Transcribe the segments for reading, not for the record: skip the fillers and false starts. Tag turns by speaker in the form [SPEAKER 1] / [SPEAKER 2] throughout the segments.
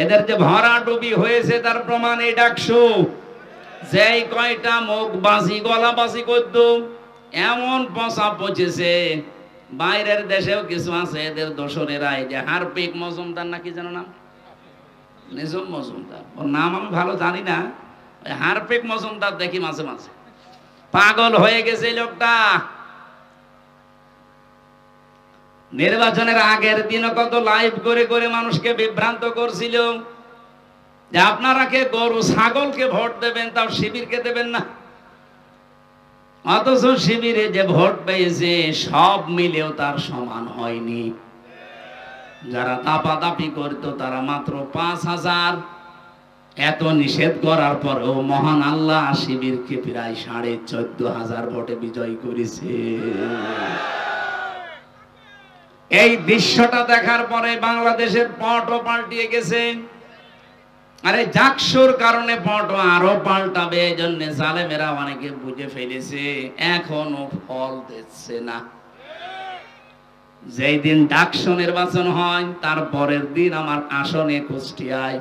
[SPEAKER 1] এদের যে ভরাডুবি হয়েছে তার প্রমাণ এই ডাকসু। যেই কয়টা মুখ বাসি গলা বাসি করত এমন পচা পচেছে। বাইরের দেশেও কিছু আছে এদের দোসরেরা, এই যে হারপিক মজুমদার নাকি যেন নাম, নিজম মজুমদার, ওর নাম আমি ভালো জানি না। হারপিক মজুমদার দেখি মাঝে মাঝে, পাগল হয়ে গেছে লোকটা। নির্বাচনের আগের দিনও কত লাইভ করে করে মানুষকে বিভ্রান্ত করছিল যে আপনারা কে গরু ছাগলকে ভোট দেবেন, তাও শিবিরকে দেবেন না। অথচ শিবিরে যে ভোট পেয়েছে সব মিলেও তার সমান হয়নি। যারা দাপাদাপি করতো তারা মাত্র ৫,০০০। এত নিষেধ করার পরেও মহান আল্লাহ শিবিরকে প্রায় ১৪,৫০০ ভোটে বিজয় করেছে। এই দৃশ্যটা দেখার পরে বাংলাদেশের পটও পাল্টিয়ে গেছে। আরে জাকসুর কারণে পটও আরো পাল্টাবে, এই জন্য জালেমেরা অনেকে বুঝে ফেলেছে, এখনো ফল দিচ্ছে না। যেই দিন ডাকসু নির্বাচন হয় তার পরের দিন আমার আসনে কুষ্টিয়ায়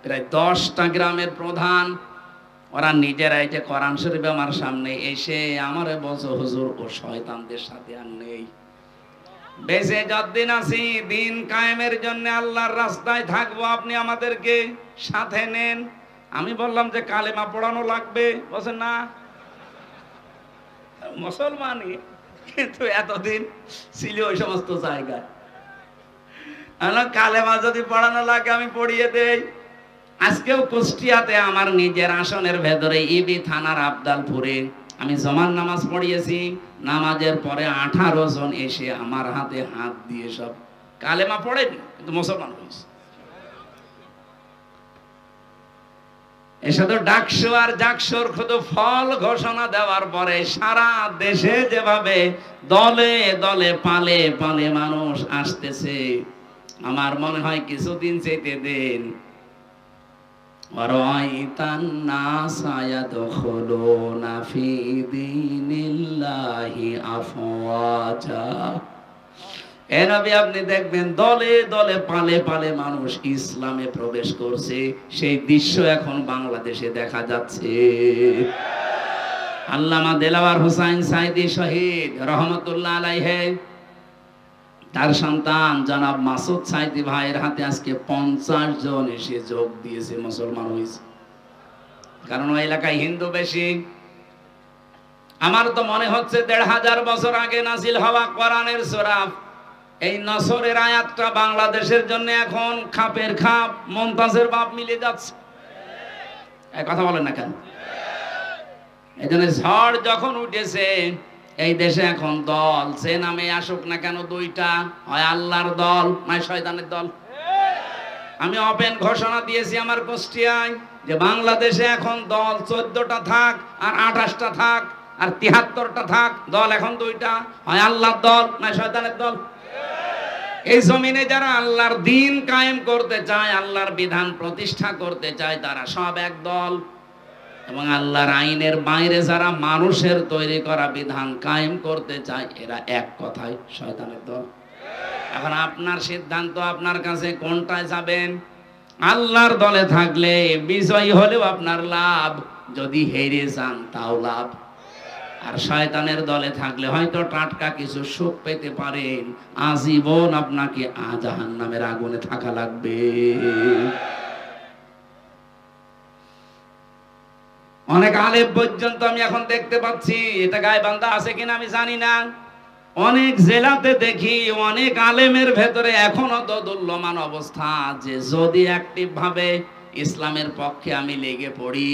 [SPEAKER 1] প্রায় 10টা গ্রামের প্রধান, ওরা নিজেরাই যে কোরআন শরীফ আমার সামনে এসে আমারে বলছে, হুজুর ও শয়তানদের সাথে আর নেই, বেঁচে যতদিন আছি দিন কায়েমের জন্য আল্লাহর রাস্তায় থাকবো, আপনি আমাদেরকে সাথে নেন। আমি বললাম যে কালেমা পড়ানো লাগবে, বলছেন না মুসলমানই, কিন্তু এতদিন ছিল ওই সমস্ত জায়গায়। কালেমা যদি পড়ানো লাগে আমি পড়িয়ে দেই। আজকেও কুষ্টিয়াতে আমার নিজের আসনের ভেতরে ইবি থানার আবদালপুরে আমি জমান নামাজ পড়িয়েছি। নামাজের পরে 18 জন এসে আমার হাতে হাত দিয়ে সব কালেমা পড়েনি, কিন্তু মুসলমান হয়েছে। এসব ডাকসু আর জাকসুর শুধু ফল ঘোষণা দেওয়ার পরে সারা দেশে যেভাবে দলে দলে পালে পালে মানুষ আসতেছে, আমার মনে হয় কিছুদিন যেতে দেন, আপনি দেখবেন দলে দলে পালে পালে মানুষ ইসলামে প্রবেশ করছে। সেই দৃশ্য এখন বাংলাদেশে দেখা যাচ্ছে। আল্লামা দেলাওয়ার হোসাইন সাইদি শহীদ রহমতুল্লাহ আলাইহি, তার সন্তান জনাব মাসুদ সাইদি ভাইয়ের হাতে আজকে 50 জন এসে যোগ দিয়েছে, মুসলমান হয়েছে। কারণ ওই এলাকায় হিন্দু বেশি। আমার তো মনে হচ্ছে ১৫০০ বছর আগে নাজিল হওয়া কোরআনের সূরা এই নসরের আয়াতটা বাংলাদেশের জন্য এখন খাপের খাপ মমতাজের বাপ মিলে যাচ্ছে। এই কথা বলেন না কেন? এই জন্য ঝড় যখন উঠেছে এই দেশে এখন দল সে নামে আসুক না কেন, দুইটা, হয় আল্লাহর দল নয় শয়তানের দল। আমি ওপেন ঘোষণা দিয়েছি আমার কুষ্টিয়ায় যে বাংলাদেশে এখন দল 14টা থাক আর 28টা থাক আর 73টা থাক, দল এখন দুইটা, হয় আল্লাহর দল নয় শয়তানের দল। এই জমিনে যারা আল্লাহর দ্বীন কায়েম করতে চায়, আল্লাহর বিধান প্রতিষ্ঠা করতে চায়, তারা সব এক দল। এবং আল্লাহর আইনের বাইরে যারা মানুষের তৈরি করা বিধান কায়েম করতে চায়, এরা এক কথায় শয়তানের দল। এখন আপনার সিদ্ধান্ত, আপনার কাছে কোনটায় যাবেন। আল্লাহর দলে থাকলে বিজয়ী হলেও আপনার লাভ, যদি হেরে যান তাও লাভ। আর শয়তানের দলে থাকলে হয়তো টাটকা কিছু সুখ পেতে পারেন, আজীবন আপনাকে জাহান্নামের আগুনে থাকা লাগবে। অনেক আলেম পর্যন্ত আমি এখন দেখতে পাচ্ছি, এটা গায়বান্ধা আছে কিনা আমি জানি না, অনেক জেলাতে দেখি অনেক আলেমের ভেতরে এখনো দোদুল্যমান অবস্থা, যে যদি অ্যাক্টিভ ভাবে ইসলামের পক্ষে আমি লেগে পড়ি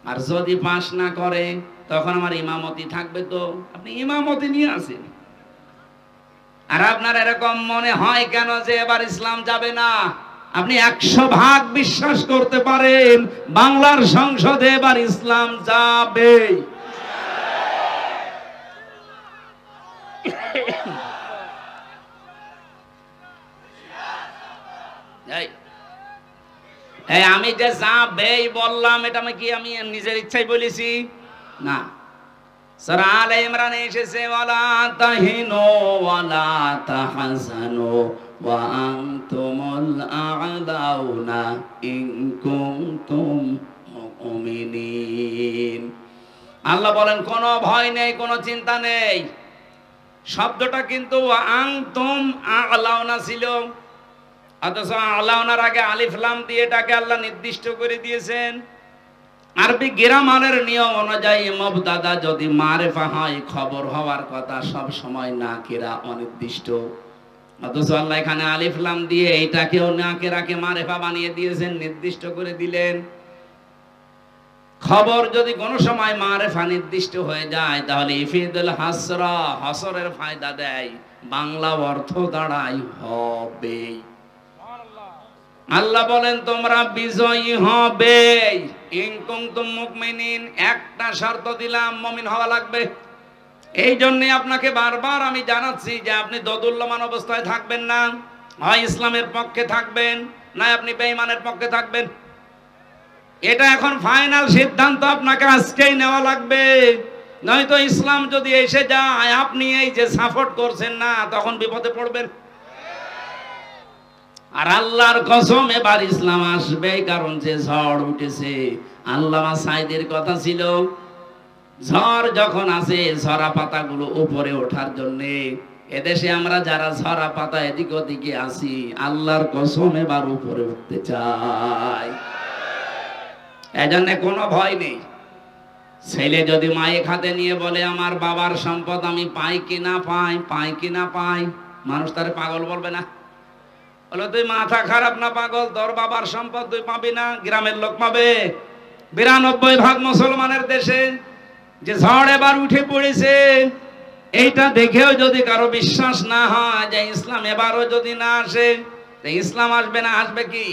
[SPEAKER 1] আর যদি পাস না করে তখন আমার ইমামতি থাকবে। তো আপনি ইমামতি নিয়ে আসেন, আর আপনার এরকম মনে হয় কেন যে এবার ইসলাম যাবে না? আপনি 100% বিশ্বাস করতে পারেন বাংলার সংসদে এবার ইসলাম যাবে। আমি যে যাবে বললাম, এটা আমি নিজের ইচ্ছাই বলেছি না। সূরা আলে ইমরানে এসেছে, ওয়ালা তাহিনু ওয়ালা তাহজানু ওয়া আনতুমুল আ'লাউনা ইন কুনতুম মুমিনিন। আল্লাহ বলেন কোনো ভয় নেই, কোনো চিন্তা নেই। শব্দটা কিন্তু আনতুম আ'লাউনা ছিল, অথচ আ'লাউনার আগে আলিফ লাম দিয়ে এটাকে আল্লাহ নির্দিষ্ট করে দিয়েছেন। আরবি গ্রামারের নিয়ম অনুযায়ী মুবতাদা যদি মারিফা হয়, খবর হওয়ার কথা সব সময় নাকিরা অনির্দিষ্ট। অথচ আল্লাহ এখানে আলিফ লাম দিয়ে এইটাকেও নাকিরাকে মারিফা বানিয়ে দিয়েছেন, নির্দিষ্ট করে দিলেন। খবর যদি কোনো সময় মারিফা নির্দিষ্ট হয়ে যায় তাহলে ইফিদুল হাসরা, হাসরের ফায়দা দেয়, বাংলা অর্থ দাঁড়ায় হবে। আল্লাহ বলেন তোমরা বিজয়ী হবে ইন কুনতুম মুমিনিন। একটা শর্ত দিলাম, মুমিন হওয়া লাগবে। এই জন্য আপনাকে বারবার আমি জানাচ্ছি যে আপনি দোদুল্যমান অবস্থায় থাকবেন না, হয় ইসলামের পক্ষে থাকবেন না আপনি বেঈমানের পক্ষে থাকবেন। এটা এখন ফাইনাল সিদ্ধান্ত আপনাকে আজকেই নেওয়া লাগবে, নয়তো ইসলাম যদি এসে যায় আপনি এই যে সাপোর্ট করছেন না, তখন বিপদে পড়বেন। আর আল্লাহর কসম এবার ইসলাম আসবে, কারণ যে ঝড় উঠেছে। আল্লামা সাইদের কথা ছিল, ঝড় যখন আসে ঝরা পাতাগুলো উপরে ওঠার জন্য, এদেশে আমরা যারা ঝরা পাতা এদিক ওদিকে আসি, আল্লাহর কসম এবার উপরে উঠতে চাই। এজন্য কোনো ভয় নেই। ছেলে যদি মায়ের হাতে নিয়ে বলে আমার বাবার সম্পদ আমি পাই কি না পাই, পাই কি না পাই, মানুষ তারে পাগল বলবে না? বলে তুই মাথা খারাপ না পাগল, তোর বাবার সম্পদ তুই পাবি না, গ্রামের লোক পাবে। 92% মুসলমানের দেশে যে ঝড় এবার উঠে পড়েছে, এইটা দেখেও যদি কারো বিশ্বাস না হয় যে ইসলাম এবারও যদি না আসে, ইসলাম আসবে না, আসবে কি?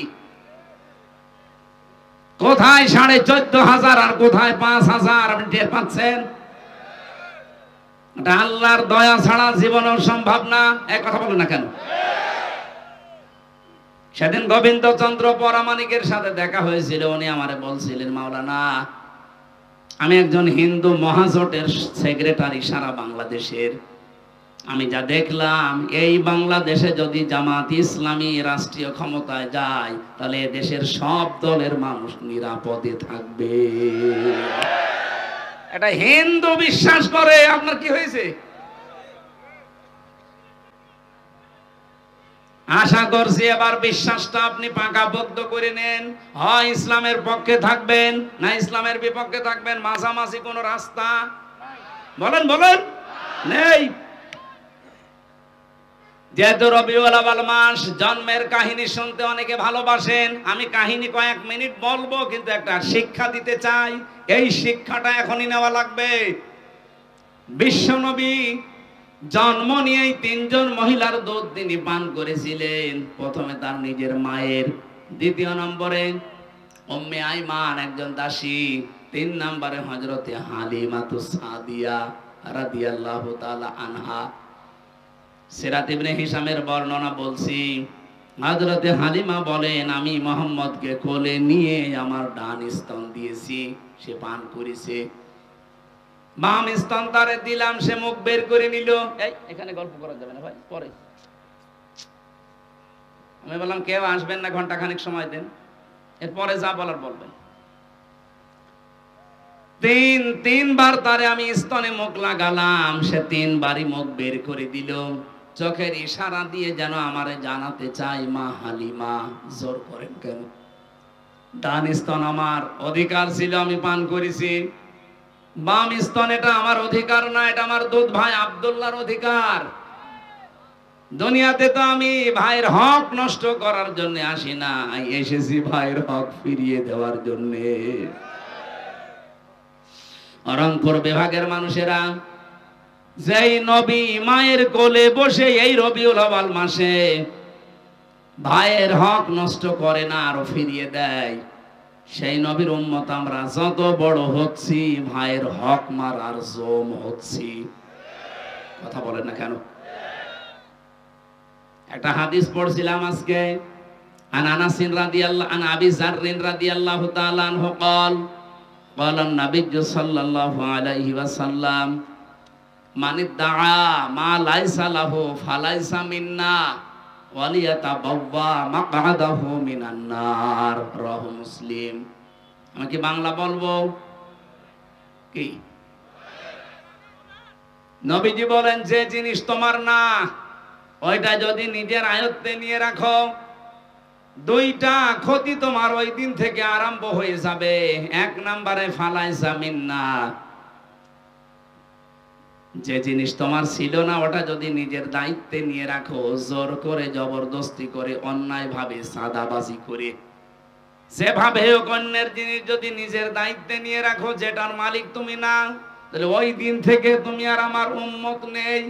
[SPEAKER 1] কোথায় 14,500 আর কোথায় 5,000? আপনি টের পাচ্ছেন? এটা আল্লাহর দয়া ছাড়া জীবনেও সম্ভব না। এক কথা বলে না কেন? সেদিন গোবিন্দচন্দ্র পরামানিকের সাথে দেখা হয়েছিল, উনি আমারে বলছিলেন মাওলানা আমি একজন হিন্দু মহাজোটের সেক্রেটারি সারা বাংলাদেশের, আমি যা দেখলাম এই বাংলাদেশে যদি জামাত ইসলামী রাষ্ট্রীয় ক্ষমতায় যায় তাহলে দেশের সব দলের মানুষ নিরাপদে থাকবে। এটা হিন্দু বিশ্বাস করে, আপনার কি হয়েছে? আশা করছি এবার বিশ্বাসটা আপনি পাকাপোক্ত করে নেন। হয় ইসলামের পক্ষে থাকবেন না ইসলামের বিপক্ষে থাকবেন, মাঝামাঝি কোনো রাস্তা বলেন বলেন নেই। যেহেতু রবিউল আউয়াল মাস, জন্মের কাহিনী শুনতে অনেকে ভালোবাসেন, আমি কাহিনী কয়েক মিনিট বলবো, কিন্তু একটা শিক্ষা দিতে চাই। এই শিক্ষাটা এখনই নেওয়া লাগবে। বিশ্বনবী জন্ম নিয়েই 3 জন মহিলার দুধ তিনি পান করেছিলেন। প্রথমে তার নিজের মায়ের, দ্বিতীয় নম্বরে উম্মে আইমান একজন দাসী, 3 নম্বরে হযরতে হালিমাতুস সাদিয়া রাদিয়াল্লাহু তাআলা আনহা। সিরাত ইবনে হিশামের বর্ণনা বলছি, হযরতে হালিমা বলেন আমি মুহাম্মদকে কোলে নিয়ে আমার ডান স্তন দিয়েছি, সে পান করেছে। বাম স্তন তারে দিলাম, সে মুখ বের করে নিল। এই এখানে গল্প করা যাবে না ভাই, পরে। আমি বললাম কেউ আসবেন না, ঘন্টা খানিক সময় দেন, এরপরে যা বলার বলবেন। তিনবার তারে আমি স্তনে মুখ লাগালাম, সে 3 বারই মুখ বের করে দিল। চোখের ইশারা দিয়ে যেন আমারে জানাতে চাই মা হালিমা জোর করেন কেন? ডান স্তন আমার অধিকার ছিল, আমি পান করেছি। বাম স্তন এটা আমার অধিকার না, এটা আমার দুধ ভাই আব্দুল্লাহর অধিকার। দুনিয়াতে তো আমি ভাইয়ের হক নষ্ট করার জন্য আসি না, এসেছি ভাইয়ের হক ফিরিয়ে দেওয়ার জন্য। রংপুর বিভাগের মানুষেরা যেই নবী মায়ের কোলে বসে এই রবিউল আউয়াল মাসে ভাইয়ের হক নষ্ট করে না, আরো ফিরিয়ে দেয়, সেই নবীর উম্মত আমরা যত বড় হচ্ছি ভাইয়ের হক মারার জম হচ্ছি। কথা বলেন না কেন? একটা হাদিস পড়ছিলাম আজকে, আন আনাস রাদিয়াল্লাহু আন আবি যারর রাদিয়াল্লাহু তাআলা আনহু قال قال النبي صلى الله عليه وسلم من ادعى ما ليس له فليس منا ওয়ালিয়াতাবাওয়া মাকআদাহু মিনান নার, রাহু মুসলিম। আমি কি বাংলা বলবো? কি নবীজি বলেন, যে জিনিস তোমার না ওইটা যদি নিজের আয়ত্তে নিয়ে রাখো, দুইটা ক্ষতি তোমার ওই দিন থেকে আরম্ভ হয়ে যাবে। এক নম্বরে ফালাইসা মিন্না, যে জিনিস তোমার ছিল না ওটা যদি নিজের দায়িত্বে নিয়ে রাখো, জোর করে জবরদস্তি করে অন্যায় ভাবে সাদাবাজি করে যেভাবে হোক অন্যের জিনিস যদি নিজের দায়িত্বে নিয়ে রাখো, যেটার মালিক তুমি না, তাহলে ওই দিন থেকে তুমি আর আমার উম্মত নেই।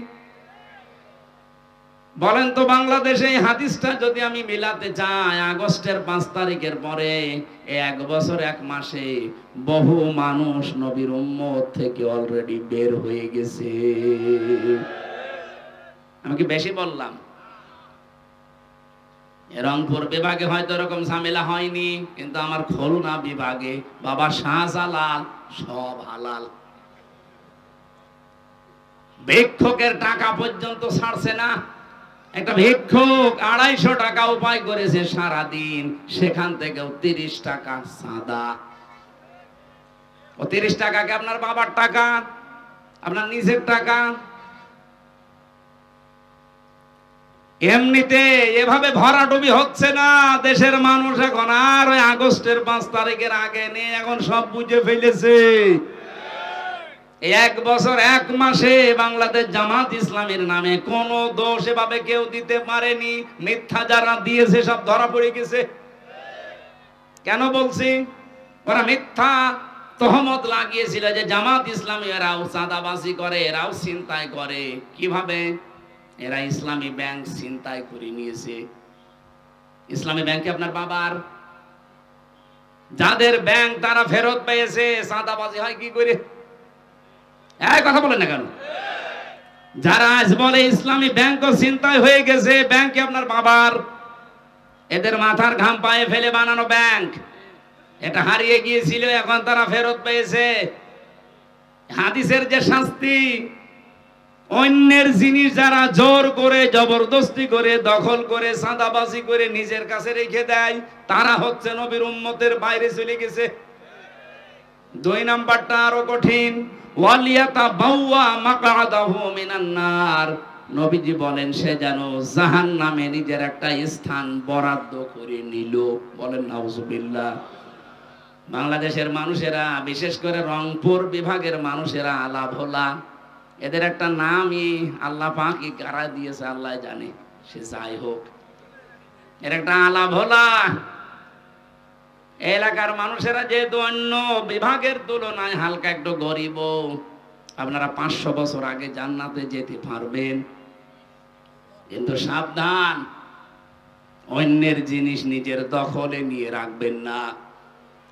[SPEAKER 1] বলেন তো বাংলাদেশে এই হাদিসটা যদি আমি মিলাতে চাই, আগস্টের 5 তারিখের পরে 1 বছর 1 মাসে বহু মানুষ নবীর উম্মত থেকে অলরেডি বের হয়ে গেছে। আমি কি বেশি বললাম? রংপুর বিভাগে হয়তো এরকম ঝামেলা হয়নি, কিন্তু আমার খুলনা বিভাগে বাবা শাহজালাল সব হালাল। ভিক্ষুকের টাকা পর্যন্ত ছাড়ছে না। একটা ভিক্ষুক 250 টাকা উপায় করেছে সারাদিন, সেখান থেকে 30 টাকা চাঁদা। 30 টাকা কি আপনার বাবার টাকা, আপনার নিজের টাকা? এমনিতে এভাবে ভরাডুবি হচ্ছে না দেশের মানুষ এখন আর ওই আগস্টের 5 তারিখের আগে নেই, এখন সব বুঝে ফেলেছে। 1 বছর 1 মাসে বাংলাদেশ জামাত ইসলামের নামে কোন দোষ এভাবে কেউ দিতে পারেনি। মিথ্যা যারা দিয়েছে সব ধরা পড়ে গেছে। কেন বলছি? ওরা মিথ্যা তহমত লাগিয়েছিল যে জামাত ইসলামী এরাও চাঁদাবাজি করে, এরাও ছিনতাই করে। কিভাবে? এরা ইসলামী ব্যাংক ছিনতাই করে নিয়েছে। ইসলামী ব্যাংকে আপনার বাবার, যাদের ব্যাংক তারা ফেরত পেয়েছে, চাঁদাবাজি হয় কি করে? এই কথা বলেন না কেন? যারা আজ বলে ইসলামী ব্যাংকও ছিনতাই হয়ে গেছে, ব্যাংকে আপনার বাবার, এদের মাথার ঘাম পায়ে ফেলে বানানো ব্যাংক, এটা হারিয়ে গিয়েছিল, এখন তারা ফেরত পেয়েছে। হাদিসের যে শাস্তি, অন্যের জিনিস যারা জোর করে জবরদস্তি করে দখল করে চাঁদাবাজি করে নিজের কাছে রেখে দেয়, তারা হচ্ছে নবীর উম্মতের বাইরে চলে গেছে। 2 নাম্বারটা আরো কঠিন, ওয়ালিয়াতাবাওয়া মাকআদাহু মিনান নার। নবীজি বলেন সে যেন জাহান্নামে নিজের একটা স্থান বরাদ্দ করে নিল। বলেন নাউজুবিল্লাহ। বাংলাদেশের মানুষেরা, বিশেষ করে রংপুর বিভাগের মানুষেরা আলা ভোলা, এদের একটা নামই আল্লাহ পাকই কারা দিয়েছে আল্লাহ জানে। সে যাই হোক, এর একটা আলা ভোলা। এলাকার মানুষেরা যেহেতু অন্য বিভাগের তুলনায় হালকা একটু গরিব, আপনারা 500 বছর আগে জান্নাতে যেতে পারবেন, কিন্তু সাবধান, অন্যের জিনিস নিজের দখলে নিয়ে রাখবেন না।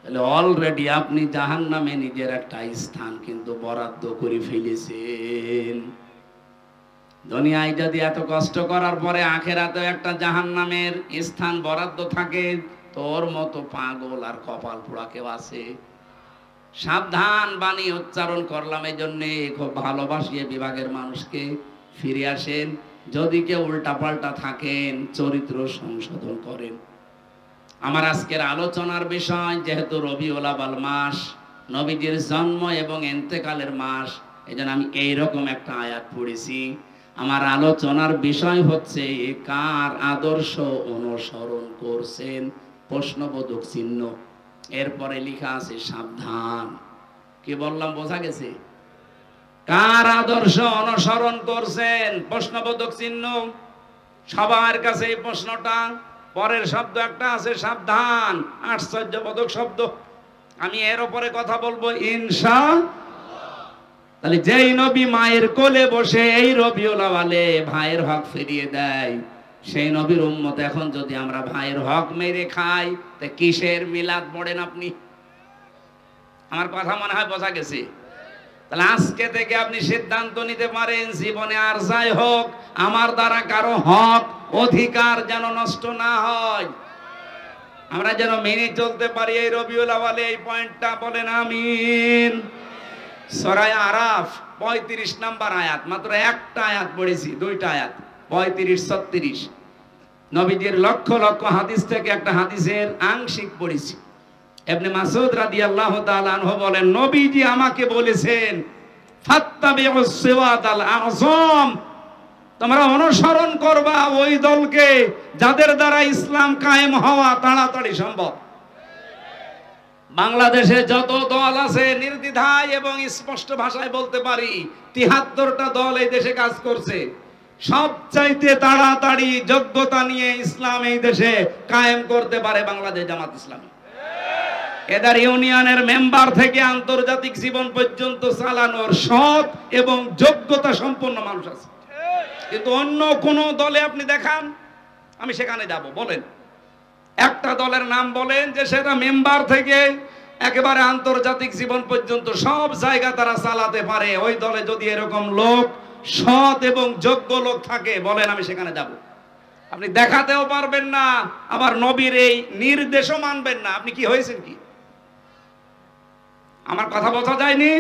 [SPEAKER 1] তাহলে অলরেডি আপনি জাহান্নামে নিজের একটা স্থান কিন্তু বরাদ্দ করে ফেলেছেন। দুনিয়ায় যদি এত কষ্ট করার পরে আখেরাতে একটা জাহান্নামের স্থান বরাদ্দ থাকে, তোর মতো পাগল আর কপাল পোড়া কেউ আছে? সাবধান বাণী উচ্চারণ করলাম এই জন্যে, খুব ভালোবাসিয়ে বিভাগের মানুষকে ফিরে আসেন। যদি কেউ উল্টাপাল্টা থাকেন, চরিত্র সংশোধন করেন। আমার আজকের আলোচনার বিষয়, যেহেতু রবিউল আউয়াল মাস, নবীজির জন্ম এবং ইন্তেকালের মাস, এজন্য আমি এইরকম একটা আয়াত পড়েছি। আমার আলোচনার বিষয় হচ্ছে কার আদর্শ অনুসরণ করছেন, প্রশ্নবোধক চিহ্ন। এরপরে লেখা আছে সাবধান। কি বললাম বোঝা গেছে? কার আদর্শ অনুসরণ করছেন, প্রশ্নবোধক চিহ্ন। সবার কাছে এই প্রশ্নটা। পরের শব্দ একটা আছে সাবধান, আশ্চর্যবোধক শব্দ। আমি এর উপরে কথা বলবো ইনশাআল্লাহ। তাহলে যেই নবী মায়ের কোলে বসে এই রবিউল আউয়ালে ভাইয়ের হক ফিরিয়ে দেয়, সেই নবীর উম্মত এখন যদি আমরা ভাইয়ের হক মেরে খাই, তা কিসের মিলাদ পড়েন আপনি? আমার কথা মনে হয় বোঝা গেছে। তাহলে আজকে থেকে আপনি সিদ্ধান্ত নিতে পারেন, জীবনে আর যাই হোক, আমার দ্বারা কারো হক অধিকার যেন নষ্ট না হয়, আমরা যেন মেনে চলতে পারি এই রবিউল আউয়ালে। এই পয়েন্টটা বলেন আমিন। সূরা আরাফ 35 নম্বর আয়াত, মাত্র একটা আয়াত পড়েছি, 2টা আয়াত, 35-36। নবীজির লক্ষ লক্ষ হাদিস থেকে একটা হাদিসের আংশিক পড়েছি। ইবনে মাসউদ রাদিয়াল্লাহু তাআলা আনহু বলেন, নবীজি আমাকে বলেছেন, ফাত্তাবিউস সিওয়াদাল আযম, তোমরা অনুসরণ করবা ওই দলকে যাদের দ্বারা ইসলাম কায়েম হওয়া তাড়াতাড়ি সম্ভব। বাংলাদেশে যত দল আছে নির্দ্বিধায় এবং স্পষ্ট ভাষায় বলতে পারি ৭৩টা দল এই দেশে কাজ করছে। সবচাইতে তাড়াতাড়ি যোগ্যতা নিয়ে ইসলাম এই দেশে কায়েম করতে পারে বাংলাদেশ জামাত ইসলামী। এদের ইউনিয়নের মেম্বার থেকে আন্তর্জাতিক জীবন পর্যন্ত চালানোর সৎ এবং যোগ্যতা সম্পন্ন মানুষ আছে। কিন্তু অন্য কোন দলে আপনি দেখান, আমি সেখানে যাব, বলেন একটা দলের নাম বলেন যে সেটা মেম্বার থেকে একেবারে আন্তর্জাতিক জীবন পর্যন্ত সব জায়গা তারা চালাতে পারে। ওই দলে যদি এরকম লোক, সৎ এবং যোগ্য লোক থাকে, বলেন আমি সেখানে যাব। আপনি দেখাতেও পারবেন না, আবার নবীর এই নির্দেশও মানবেন না। আপনি কি হয়েছেন কি? আমার কথা বোঝা যায়নি?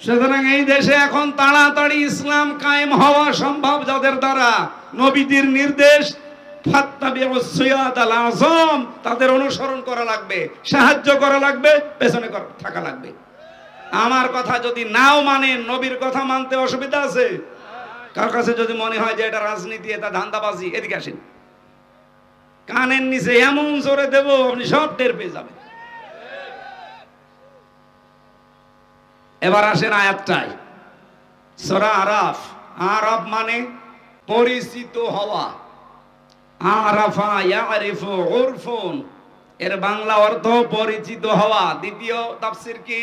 [SPEAKER 1] সুতরাং এই দেশে এখন তাড়াতাড়ি ইসলাম কায়েম হওয়া সম্ভব যাদের দ্বারা নবীজির নির্দেশ ফাত্তাবিউস সিওয়াদাল আযম, তাদের অনুসরণ করা লাগবে, সাহায্য করা লাগবে, পেছনে থাকা লাগবে। আমার কথা যদি নাও মানেন, নবীর কথা মানতে অসুবিধা আছে? কার কাছে যদি মনে হয় যে এটা রাজনীতি, এটা ধান্দাবাজি, এদিকে আসেন, কানের নিচে এমন জোরে দেব আপনি সব টের পেয়ে যাবেন। এবার আসেন আয়াতটায়, সূরা আরাফ। আরাফ মানে পরিচিত হওয়া। আরাফা ইয়ারিফু উরফুন, এর বাংলা অর্থ পরিচিত হওয়া। দ্বিতীয় তাফসীর কি?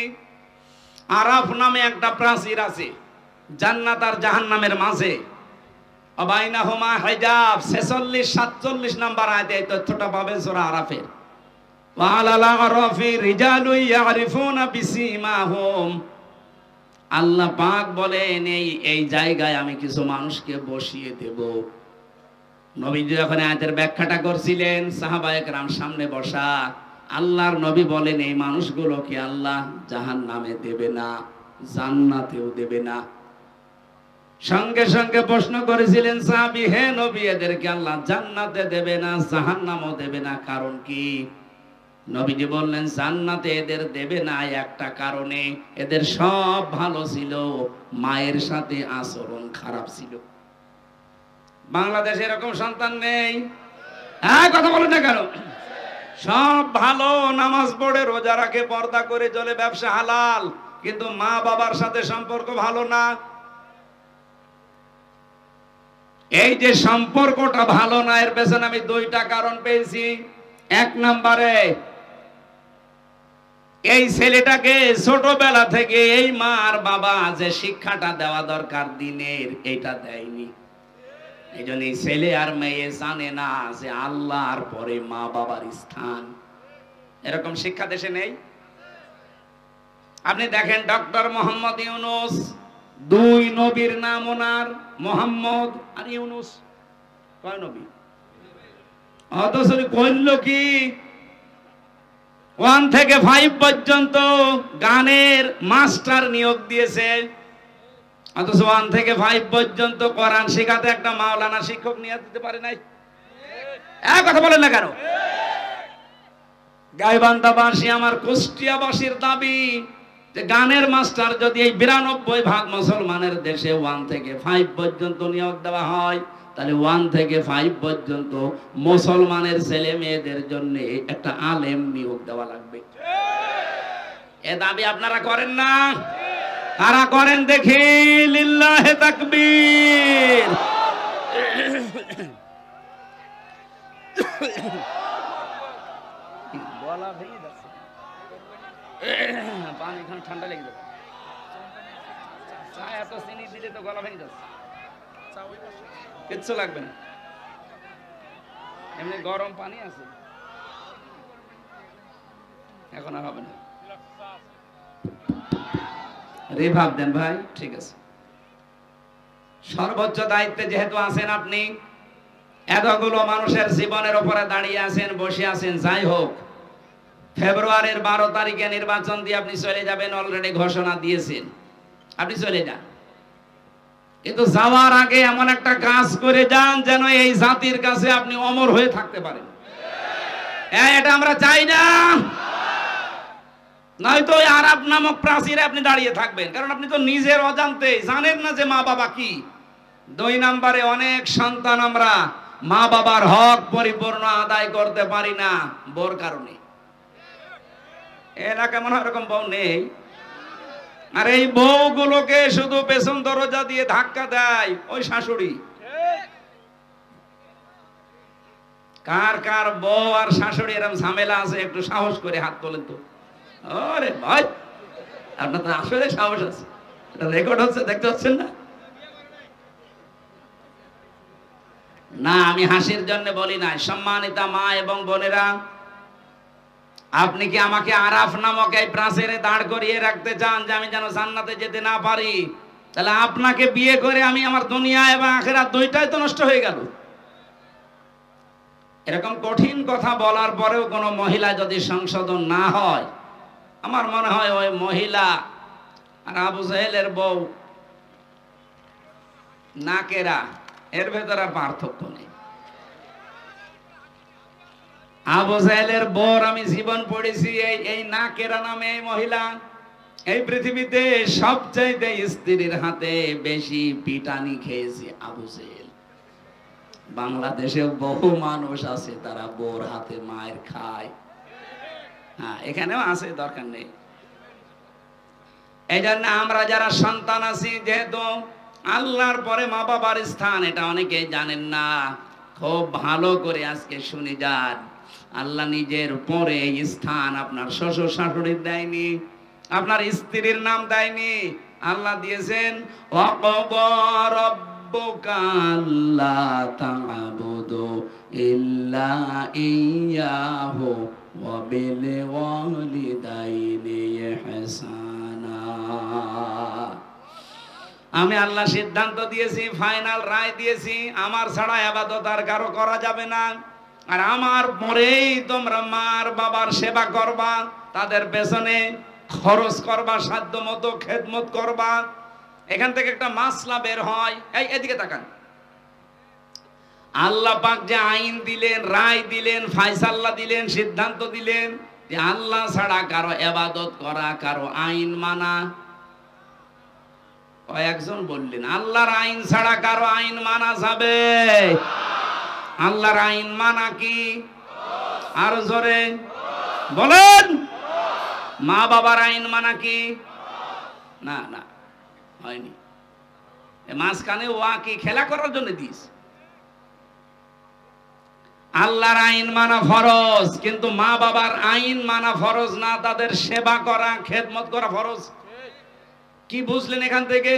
[SPEAKER 1] আরাফ নামে একটা প্রাচীর আছে জান্নাত আর জাহান্নামের মাঝে, অবাইনাহুমা হিজাব। 46-47 নাম্বার আয়াতে এই তথ্যটা পাবেন সূরা আরাফের। ওয়া আলাল আরাফি রিজালু ইয়ারিফুনা বিসিমাহুম, আল্লাহ পাক বলেন এই জায়গায় আমি কিছু মানুষকে বসিয়ে দেব। নবীজি যখন আয়াতের ব্যাখ্যাটা করছিলেন, সাহাবায়ে কেরাম সামনে বসা, আল্লাহর নবী বলেন এই মানুষগুলোকে আল্লাহ জাহান্নামে দেবে না, জান্নাতেও দেবে না। সঙ্গে সঙ্গে প্রশ্ন করেছিলেন সাহাবী, হে নবী, এদেরকে আল্লাহ জান্নাতে দেবে না, জাহান্নামও দেবে না, কারণ কি? নবীজি বললেন জান্নাতে এদের দেবে না একটা কারণে, এদের সব ভালো ছিল, মায়ের সাথে আচরণ খারাপ ছিল। বাংলাদেশে এরকম সন্তান নেই? হ্যাঁ, কথা বলেন না কেন? সব ভালো, নামাজ পড়ে, রোজা রাখে, পর্দা করে চলে, ব্যবসা হালাল, কিন্তু মা বাবার সাথে সম্পর্ক ভালো না। এই যে সম্পর্কটা ভালো না, এর পেছনে আমি দুইটা কারণ পেয়েছি। এক নম্বরে এই ছেলেটাকে ছোটবেলা থেকে এই মা আর বাবা যে শিক্ষাটা দেওয়া দরকার দিনের, এটা দেয়নি। এই জন্য এই ছেলে আর মেয়ে জানে না যে আল্লাহর পরে মা বাবার স্থান। এরকম শিক্ষা দেশে নেই। আপনি দেখেন ডক্টর মোহাম্মদ ইউনূস, দুই নবীর নাম ওনার, মোহাম্মদ আর ইউনূস, কয় নবী? অথচ কইল কি 1 থেকে 5 পর্যন্ত গানের মাস্টার নিয়োগ দিয়েছে, অথচ 1 থেকে 5 পর্যন্ত কোরআন শেখাতে একটা মাওলানা শিক্ষক নিয়ে দিতে পারে নাই। এক কথা বলেন না কেন? গাইবান্ধাবাসী, আমার কুষ্টিয়াবাসীর দাবি যে গানের মাস্টার যদি এই 92% মুসলমানের দেশে 1 থেকে 5 পর্যন্ত নিয়োগ দেওয়া হয়, তাহলে 1 থেকে 5 পর্যন্ত মুসলমানের ছেলে মেয়েদের জন্য একটা আলেম নিয়োগ দেওয়া লাগবে। এ দাবি আপনারা করেন না? কারা করেন দেখি? লিল্লাহে তাকবীর। গলা ভেঙে যাচ্ছে, পানি খান, ঠান্ডা লেগে যাচ্ছে। চা এত চিনি দিলে তো গলা ভেঙে যাচ্ছে। কিচ্ছু লাগবে না, এমনি গরম পানি আছে, এখন আর হবে না। রিভাব দেন ভাই, ঠিক আছে। সর্বোচ্চ দায়িত্বে যেহেতু আছেন আপনি, এতগুলো মানুষের জীবনের উপরে দাঁড়িয়ে আছেন, বসে আছেন, যাই হোক, ফেব্রুয়ারির 12 তারিখে নির্বাচন দিয়ে আপনি চলে যাবেন, অলরেডি ঘোষণা দিয়েছেন, আপনি চলে যান। কিন্তু যাওয়ার আগে এমন একটা কাজ করে যান যেন এই জাতির কাছে আপনি অমর হয়ে থাকতে পারেন। এটা আমরা চাই না। নয়তো ওই আরাফ নামক প্রাচীরে আপনি দাঁড়িয়ে থাকবেন, কারণ আপনি তো নিজের অজান্তে জানেন না যে মা বাবা কি। 2 নম্বরে, অনেক সন্তান আমরা মা বাবার হক পরিপূর্ণ আদায় করতে পারি না বোর কারণে। এলাকা মনে হয় এরকম বউ নেই। আর এই বউগুলোকে শুধু পেছন দরজা দিয়ে ধাক্কা দেয় ওই শাশুড়ি। কার কার বউ আর শাশুড়ি এরকম ঝামেলা আছে একটু সাহস করে হাত তোলেন তো। আরে ভাই, আপনার তো আসলে সাহস আছে, এটা রেকর্ড হচ্ছে, দেখতে পাচ্ছেন না? না, আমি হাসির জন্য বলি না। সম্মানিতা মা এবং বোনেরা, আপনি কি আমাকে আরাফ নামক এই প্রাচীরে দাঁড় করিয়ে রাখতে চান যে আমি যেন জান্নাতে যেতে না পারি? তাহলে আপনাকে বিয়ে করে আমি আমার দুনিয়া এবং আখিরাত দুইটাই তো নষ্ট হয়ে গেল। এরকম কঠিন কথা বলার পরেও কোনো মহিলা যদি সংশোধন না হয়, আমার মনে হয় ওই মহিলা আর আবু জাহেলের বউ নাকেরা, এর ভেতর আর পার্থক্য নেই। আবু জাহেলের বউর আমি জীবন পড়েছি, এই নাকেরা নামে এই মহিলা এই পৃথিবীতে সবচাইতে স্ত্রীর হাতে বেশি পিটানি খেয়েছে আবু জাহেল। বাংলাদেশে বহু মানুষ আছে তারা বউর হাতে মায়ের খায়। হ্যাঁ, এখানেও আছে, দরকার নেই। এই জন্য আমরা যারা সন্তান আছি, যেহেতু আল্লাহর পরে মা বাবার স্থান এটা অনেকেই জানেন না, খুব ভালো করে আজকে শুনে যান। আল্লাহ নিজের পরে এই স্থান আপনার শ্বশুর শাশুড়ির দেয়নি, আপনার স্ত্রীর নাম দেয়নি। আল্লাহ দিয়েছেন ওয়াকাদা রাব্বুকা আল্লা তা'বুদু ইল্লা ইয়্যাহু ওয়া বিল ওয়ালিদাইনি ইহসানা। আমি আল্লাহ সিদ্ধান্ত দিয়েছি, ফাইনাল রায় দিয়েছি, আমার ছাড়া ইবাদত আর কারো করা যাবে না। আর আমার পরেই তোমরা মার বাবার সেবা করবা, তাদের পেছনে খরচ করবা, সাধ্য মতো খেদমত করবা। এখান থেকে একটা মাসলা বের হয়। এদিকে তাকান। আল্লাহ পাক যে আইন দিলেন, রায় দিলেন, ফায়সালা দিলেন, সিদ্ধান্ত দিলেন যে আল্লাহ ছাড়া কারো ইবাদত করা, কারো আইন মানা। কয়েকজন বললেন আল্লাহর আইন ছাড়া কারো আইন মানা যাবে? আল্লাহর আইন মানা কি? আর জোরে বলেন। মা বাবার আইন মানা কি? না না, হয়নি। মাঝখানে ওয়া কি খেলা করার জন্য দিস। আল্লাহর আইন মানা ফরজ, কিন্তু মা বাবার আইন মানা ফরজ না, তাদের সেবা করা, খেদমত করা ফরজ। কি বুঝলেন এখান থেকে?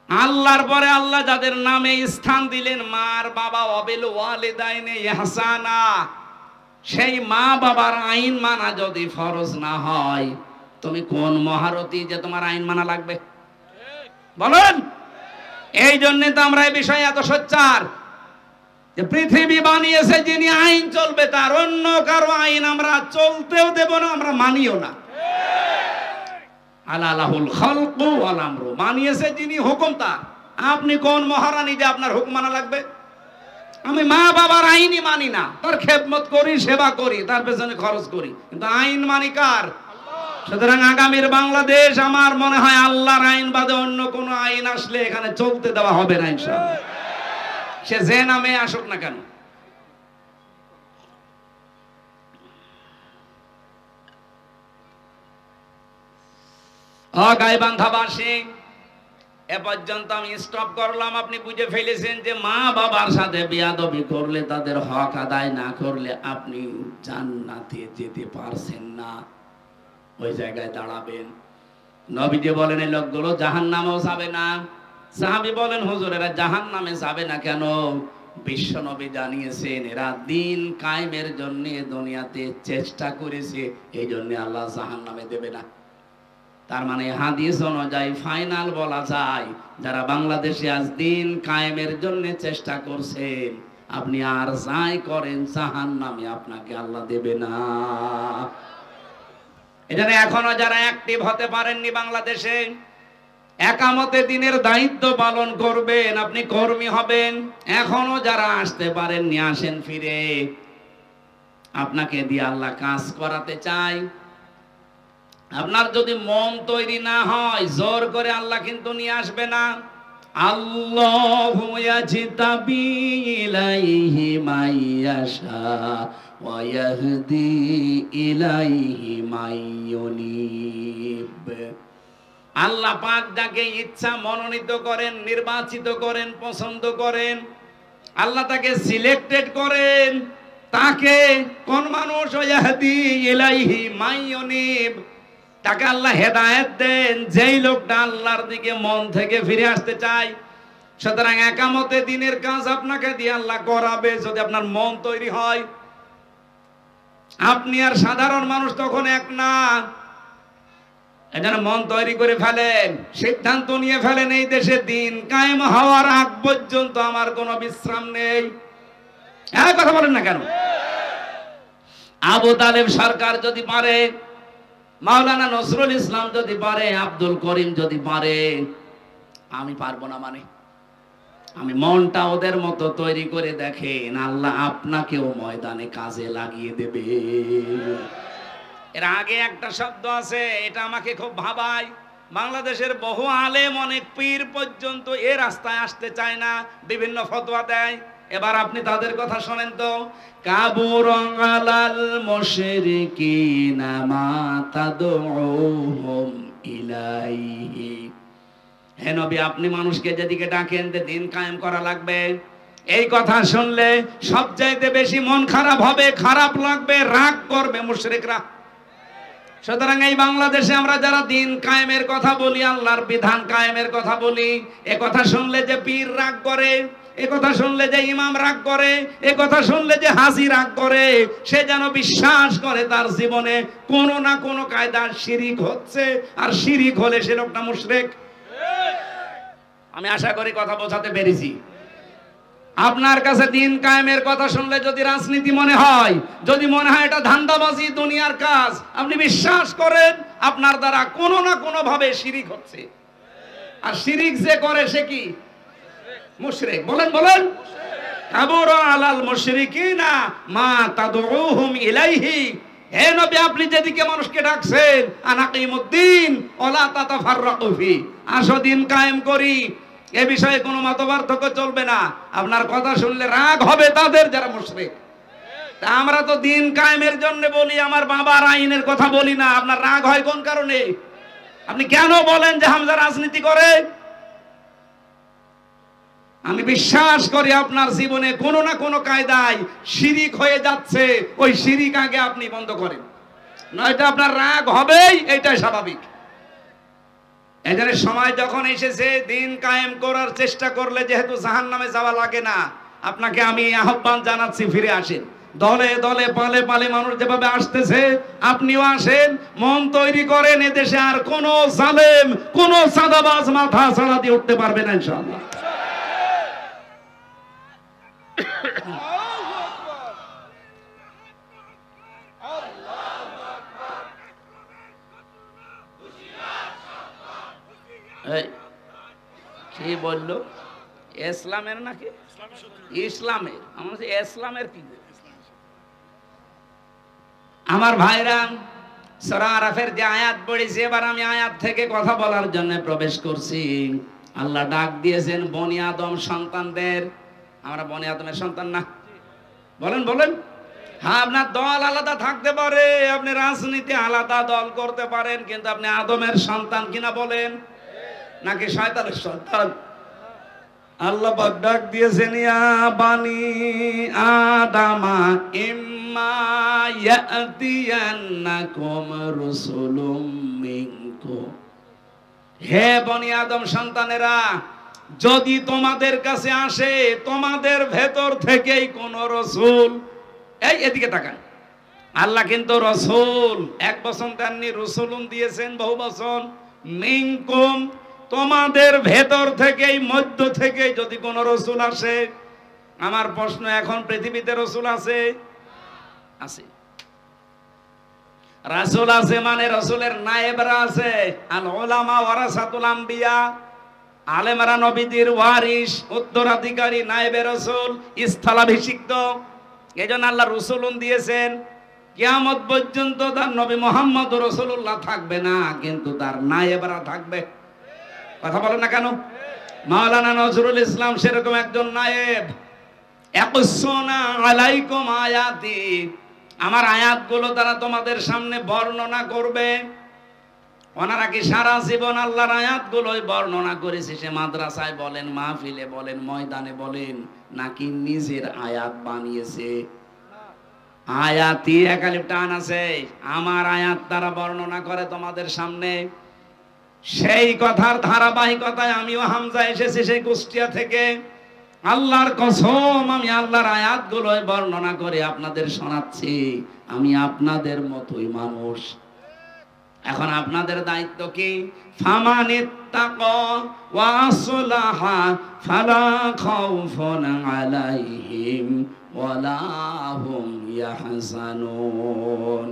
[SPEAKER 1] আল্লাহর পরে আল্লাহ যাদের নামে স্থান দিলেন, মার বাবা, ওয়াবিল ওয়ালিদাইনি ইহসানা, সেই মা বাবার আইন মানা যদি ফরজ না হয়, তুমি কোন মহারথী যে তোমার আইন মানা লাগবে? বলেন। এই জন্য তো আমরা এই বিষয়ে এত সোচ্চার যে পৃথিবী বানিয়েছে যিনি, আইন চলবে তার, অন্য কারো আইন আমরা চলতেও দেব না, আমরা মানিও না। আলালাহুল খালকু ওয়াল আমরু, মানিয়েছে যিনি, হুকুম তার। আপনি কোন মহারানী যে আপনার হুকুম মানা লাগবে? আমি মা বাবার আইনই মানি না, তার খেদমত করি, সেবা করি, তার পেছনে খরচ করি, কিন্তু আইন মানি কার? সুতরাং আগামীর বাংলাদেশ আমার মনে হয় আল্লাহর আইন বাদে অন্য কোন আইন আসলে এখানে চলতে দেওয়া হবে না ইনশাআল্লাহ, সে যে নামে আসুক না কেন। গাইবান্ধাবাসী, এ পর্যন্ত আমি স্টপ করলাম। আপনি বুঝে ফেলেছেন যে মা বাবার সাথে বেয়াদবি করলে, তাদের হক আদায় না করলে আপনি জান্নাতে যেতে পারছেন না, ওই জায়গায় দাঁড়াবেন। নবীজি বলেন এই লোকগুলো জাহান্নামেও যাবে না। সাহাবী বলেন হুজুর এরা জাহান্নামে যাবে না কেন? বিশ্ব নবী জানিয়েছেন এরা দিন কায়েমের জন্য দুনিয়াতে চেষ্টা করেছে, এই জন্য আল্লাহ জাহান্নামে দেবে না। তার মানে হাদিস অনুযায়ী ফাইনাল বলা যায়, যারা বাংলাদেশে আজ দিন কায়েমের জন্য চেষ্টা করছেন, আপনি আর যাই করেন জাহান্নামে আপনাকে আল্লাহ দেবে না। এজন্য এখনো যারা অ্যাক্টিভ হতে পারেননি বাংলাদেশে, একামতে দিনের দায়িত্ব পালন করবেন, আপনি কর্মী হবেন। এখনো যারা আসতে পারেন নিয়ে আসেন ফিরে, আপনাকে দিয়ে আল্লাহ কাজ করাতে চাই। আপনার যদি মন তৈরি না হয় জোর করে আল্লাহ কিন্তু নিয়ে আসবে না। আল্লাহু ইয়াজতাবি ইলাইহি মাইয়াশা ওয়া ইয়াহদি ইলাইহি মাইয়ুনিব। আল্লাহ পাক যাকে ইচ্ছা মনোনীত করেন, নির্বাচিত করেন, পছন্দ করেন। আল্লাহ তাকে সিলেক্টেড করেন। তাকে কোন মানুষ? ইয়াহদি ইলাইহি মাইয়ুনিব, তাকে আল্লাহ হেদায়েত দেন যেই লোকটা আল্লাহর দিকে মন থেকে ফিরে আসতে চায়। সুতরাং একামতে দিনের কাজ আপনাকে দিয়ে আল্লাহ করাবে যদি আপনার মন তৈরি হয়। আপনি আর সাধারণ মানুষ তখন এক না। এজন্য মন তৈরি করে ফেলেন, সিদ্ধান্ত নিয়ে ফেলেন, এই দেশে দিন কায়েম হওয়ার আগ পর্যন্ত আমার কোনো বিশ্রাম নেই। এই কথা বলেন না কেন? আবু তালেব সরকার যদি পারে, মাওলানা নজরুল ইসলাম যদি পারে, আব্দুল করিম যদি পারে, আমি পারবো না? মানে আমি মনটা ওদের মতো তৈরি করে দেখেন, আল্লাহ আপনাকেও ময়দানে কাজে লাগিয়ে দেবে। এর আগে একটা শব্দ আছে, এটা আমাকে খুব ভাবায়। বাংলাদেশের বহু আলেম, অনেক পীর পর্যন্ত এ রাস্তায় আসতে চায় না, বিভিন্ন ফতোয়া দেয়। এবার আপনি তাদের কথা শোনেন তো। কাবুরন আলাল মুশরিকিনা মা তাদউহুম ইলাইহি। হে নবী, আপনি মানুষকে যেদিকে ডাকেন যে দিন কায়েম করা লাগবে, এই কথা শুনলে সবচাইতে বেশি মন খারাপ হবে, খারাপ লাগবে, রাগ করবে মুশরিকরা। সুতরাং এই বাংলাদেশে আমরা যারা দিন কায়েমের কথা বলি, আল্লাহর বিধান কায়েমের কথা বলি, এ কথা শুনলে যে পীর রাগ করে, এ কথা শুনলে যে ইমাম রাগ করে, এ কথা শুনলে যে হাজী রাগ করে, সে যেন বিশ্বাস করে তার জীবনে কোনো না কোনো কায়দার শিরিক হচ্ছে, আর শিরিক হলে সে লোকটা মুশরিক। আমি আশা করি কথা বোঝাতে পেরেছি। আপনার কাছে দিন কায়েমের কথা শুনলে যদি রাজনীতি মনে হয়, যদি মনে হয় এটা ধান্দাবাজি, দুনিয়ার কাজ, আপনি বিশ্বাস করেন আপনার দ্বারা কোনো না কোনো ভাবে শিরিক হচ্ছে। আর শিরিক যে করে সে কি? মুশরিক। বলেন বলেন। কাবুরা আলাল মুশরিকিনা মা তাদউহুম ইলাইহি। হে নবী, আপনি যেদিকে মানুষকে ডাকছেন, আনাকিমুদ্দিন ওয়ালা তাতাফাররাকু ফি, আসো দিন কায়েম করি, এ বিষয়ে কোনো মতপার্থক্য চলবে না। আপনার কথা শুনলে রাগ হবে তাদের যারা মুশরিক। তা আমরা তো দিন কায়েমের জন্য বলি, আমার বাবার আইনের কথা বলি না। আপনার রাগ হয় কোন কারণে? আপনি কেন বলেন যে হামজা রাজনীতি করে? আমি বিশ্বাস করি আপনার জীবনে কোনো না কোনো কায়দায় শিরিক হয়ে যাচ্ছে, ওই শিরিক আগে আপনি বন্ধ করেন, নয়তো আপনার রাগ হবেই, এটাই স্বাভাবিক। এদের সময় যখন এসেছে দিন কায়েম করার চেষ্টা করলে যেহেতু জাহান্নামে যাওয়া লাগে না, আপনাকে আমি আহ্বান জানাচ্ছি, ফিরে আসেন। দলে দলে পালে পালে মানুষ যেভাবে আসতেছে, আপনিও আসেন, মন তৈরি করেন। এদেশে আর কোন জালেম, কোন সাদাবাজ মাথা ছাড়া দিয়ে উঠতে পারবে না ইনশাআল্লাহ। কি বললো? ইসলামের নাকি ইসলামের? আমার ইসলামের কি? আমার ভাইরা, সূরা আরাফের যে আয়াত পড়েছি, এবার আমি আয়াত থেকে কথা বলার জন্য প্রবেশ করছি। আল্লাহ ডাক দিয়েছেন বনি আদম সন্তানদের। আমরা বনি আদমের সন্তান না? বলেন বলেন। হ্যাঁ, আপনার দল আলাদা থাকতে পারে, আপনি রাজনীতি আলাদা দল করতে পারেন, কিন্তু আপনি আদমের সন্তান কিনা বলেন? নাকি শয়তানের সন্তান? আল্লাহ পাক ডাক দিয়েছেন, ইয়া বানি আদামা ইম্মা ইয়াতিয়ান্নাকুম রাসূলুম মিনকুম। হে বনি আদম সন্তানেরা, যদি তোমাদের কাছে আসে তোমাদের ভেতর থেকেই কোন রাসূল, এই এদিকে তাকান। আল্লাহ কিন্তু রাসূল এক বচন দেননি, রাসূলুন দিয়েছেন বহু বচন। মিনকুম, তোমাদের ভেতর থেকেই, মধ্য থেকে যদি কোন রাসূল আসে। আমার প্রশ্ন, এখন পৃথিবীতে রাসূল আছে? আছে। রাসূল আছে মানে রাসূলের নায়েবরা আছে। আল উলামা ওয়ারাসাতুল আম্বিয়া, আলেমরা নবীদের ওয়ারিস, উত্তরাধিকারী, নায়েবে রাসূল, স্থলাভিষিক্ত। এজন্য আল্লাহ রাসূলুন দিয়েছেন। কিয়ামত পর্যন্ত তার নবী মুহাম্মদ রাসূলুল্লাহ থাকবে না, কিন্তু তার নায়েবরা থাকবে। কথা বলেন না কেন? মাওলানা নজরুল ইসলাম সেরকম একজন নায়েব। ইয়াকুসুনা আলাইকুম আয়াতি, আমার আয়াতগুলো তারা তোমাদের সামনে বর্ণনা করবে। ওনারা কি সারা জীবন আল্লাহর আয়াতগুলোই বর্ণনা করেছে? সে মাদ্রাসায় বলেন, মাহফিলে বলেন, ময়দানে বলেন, নাকি নিজের আয়াত বানিয়েছে? আয়াতি একালিপ টান আছে, আমার আয়াত তারা বর্ণনা করে তোমাদের সামনে। সেই কথার ধারাবাহিকতায় আমিও হামজা এসেছি সেই কুষ্টিয়া থেকে। আল্লাহর কসম, আমি আল্লাহর আয়াতগুলোই বর্ণনা করে আপনাদের শোনাচ্ছি। আমি আপনাদের মতোই মানুষ। এখন আপনাদের দায়িত্ব কি? ফামানিত্তাকা ওয়া আসলাহা ফালা খাউফুন আলাইহিম ওয়ালা হুম ইয়াহজানুন।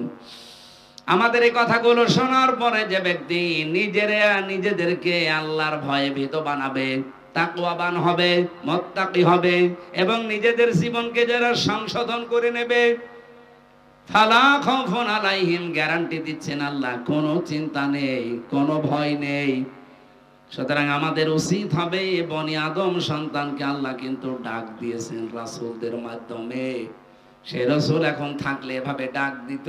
[SPEAKER 1] আমাদের এই কথাগুলো শোনার পরে যে ব্যক্তি নিজেদেরকে আল্লাহর ভয়ে ভীত বানাবে, তাকওয়াবান হবে, মুত্তাকি হবে, এবং নিজেদের জীবনকে যারা সংশোধন করে নেবে, ফালা খাউফুন আলাইহিম, গ্যারান্টি দিচ্ছেন আল্লাহ, কোনো চিন্তা নেই, কোনো ভয় নেই। সুতরাং আমাদের উচিত হবে বনি আদম সন্তানকে আল্লাহ কিন্তু ডাক দিয়েছেন রাসূলদের মাধ্যমে। সে রাসূল এখন থাকলে এভাবে ডাক দিত।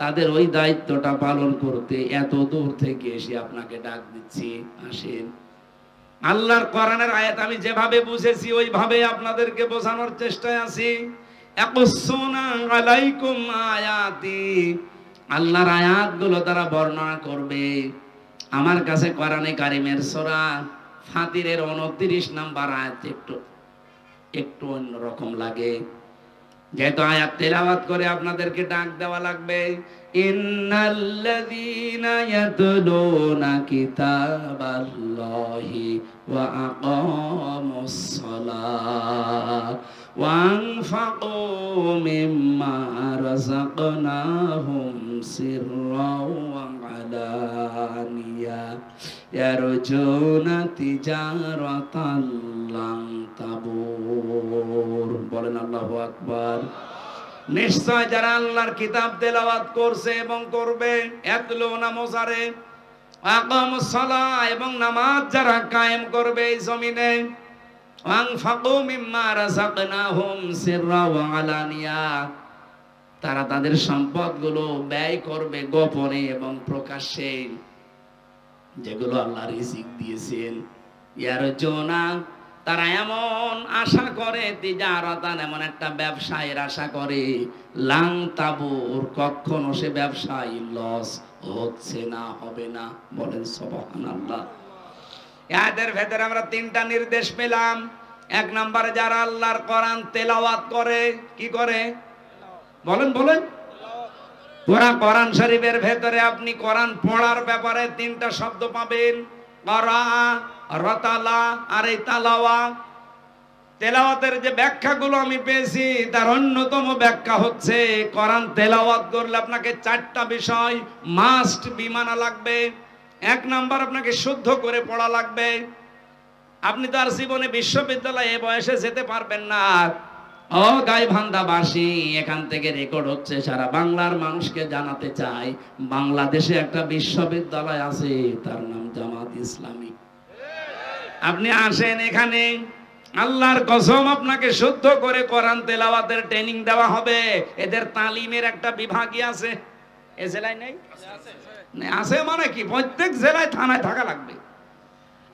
[SPEAKER 1] তাদের ওই দায়িত্বটা পালন করতে এত দূর থেকে এসে আপনাকে ডাক দিচ্ছি, আসেন। আল্লাহর কোরআনের আয়াত আমি যেভাবে বুঝেছি ওইভাবে আপনাদেরকে বোঝানোর চেষ্টায় আছি। ইয়াকুসুনা আলাইকুম আয়াতি, আল্লাহর আয়াতগুলো তারা বর্ণনা করবে। আমার কাছে কোরআনে কারিমের সূরা ফাতিরের 29 নম্বর আয়াত একটু অন্যরকম লাগে। যেহেতু আয়াত তেলাওয়াত করে আপনাদেরকে ডাক দেওয়া লাগবে। ইন্নাল্লাযীনা ইয়াতলুনা কিতাবাল্লাহি ওয়া আকামুস সালাহ ওয়া আনফাকু মিম্মা রাযাকনাহুম সিররাও ওয়া আলানিয়া ইয়ারজুনা তিজারাতাল লান তাবুর। বলেন আল্লাহু আকবার। নিশ্চয় যারা আল্লাহর কিতাব তেলাওয়াত করছে এবং করবে, ইয়াতলুনা মুজারে, আকামুস সালাহ, এবং নামাজ যারা কায়েম করবে এই জমিনে, আনফাকু মিম্মা রাযাকনাহুম সিররা ওয়া আলানিয়া, তারা তাদের সম্পদগুলো ব্যয় করবে গোপনে এবং প্রকাশ্যে, যেগুলো আল্লাহ রিজিক দিয়েছেন। ইয়ারজুনা, তারা এমন আশা করে, তিজারাতান, এমন একটা ব্যবসায়ের আশা করে, লাং তাবুর, কখনো সে ব্যবসায় লস হচ্ছে না, হবে না। বলেন সুবহানাল্লাহ। এদের ভেতরে আমরা তিনটা নির্দেশ পেলাম। এক নম্বরে যারা আল্লাহর কোরআন তেলাওয়াত করে, কি করে? বলেন বলেন। পুরা কোরআন শরীফের ভেতরে আপনি কোরআন পড়ার ব্যাপারে তিনটা শব্দ পাবেন, করা, রতালা আর এই তালাওয়া। তেলাওয়াতের যে ব্যাখ্যাগুলো আমি পেয়েছি তার অন্যতম ব্যাখ্যা হচ্ছে, কোরআন তেলাওয়াত করলে আপনাকে চারটা বিষয় মাস্ট বিমানা লাগবে। এক নাম্বার, আপনাকে শুদ্ধ করে পড়া লাগবে। আপনি তো আর জীবনে বিশ্ববিদ্যালয়ে বয়সে যেতে পারবেন না। ও গাইবান্ধাবাসী, এখান থেকে রেকর্ড হচ্ছে, সারা বাংলার মানুষকে জানাতে চাই, বাংলাদেশে একটা বিশ্ববিদ্যালয় আছে, তার নাম জামাত ইসলামী। আপনি আসেন এখানে, আল্লাহর কসম আপনাকে শুদ্ধ করে কোরআন তেলাওয়াতের ট্রেনিং দেওয়া হবে। এদের তালিমের একটা বিভাগই আছে। এ জেলায় নেই? আছে মানে কি, প্রত্যেক জেলায় থানায় থাকা লাগবে।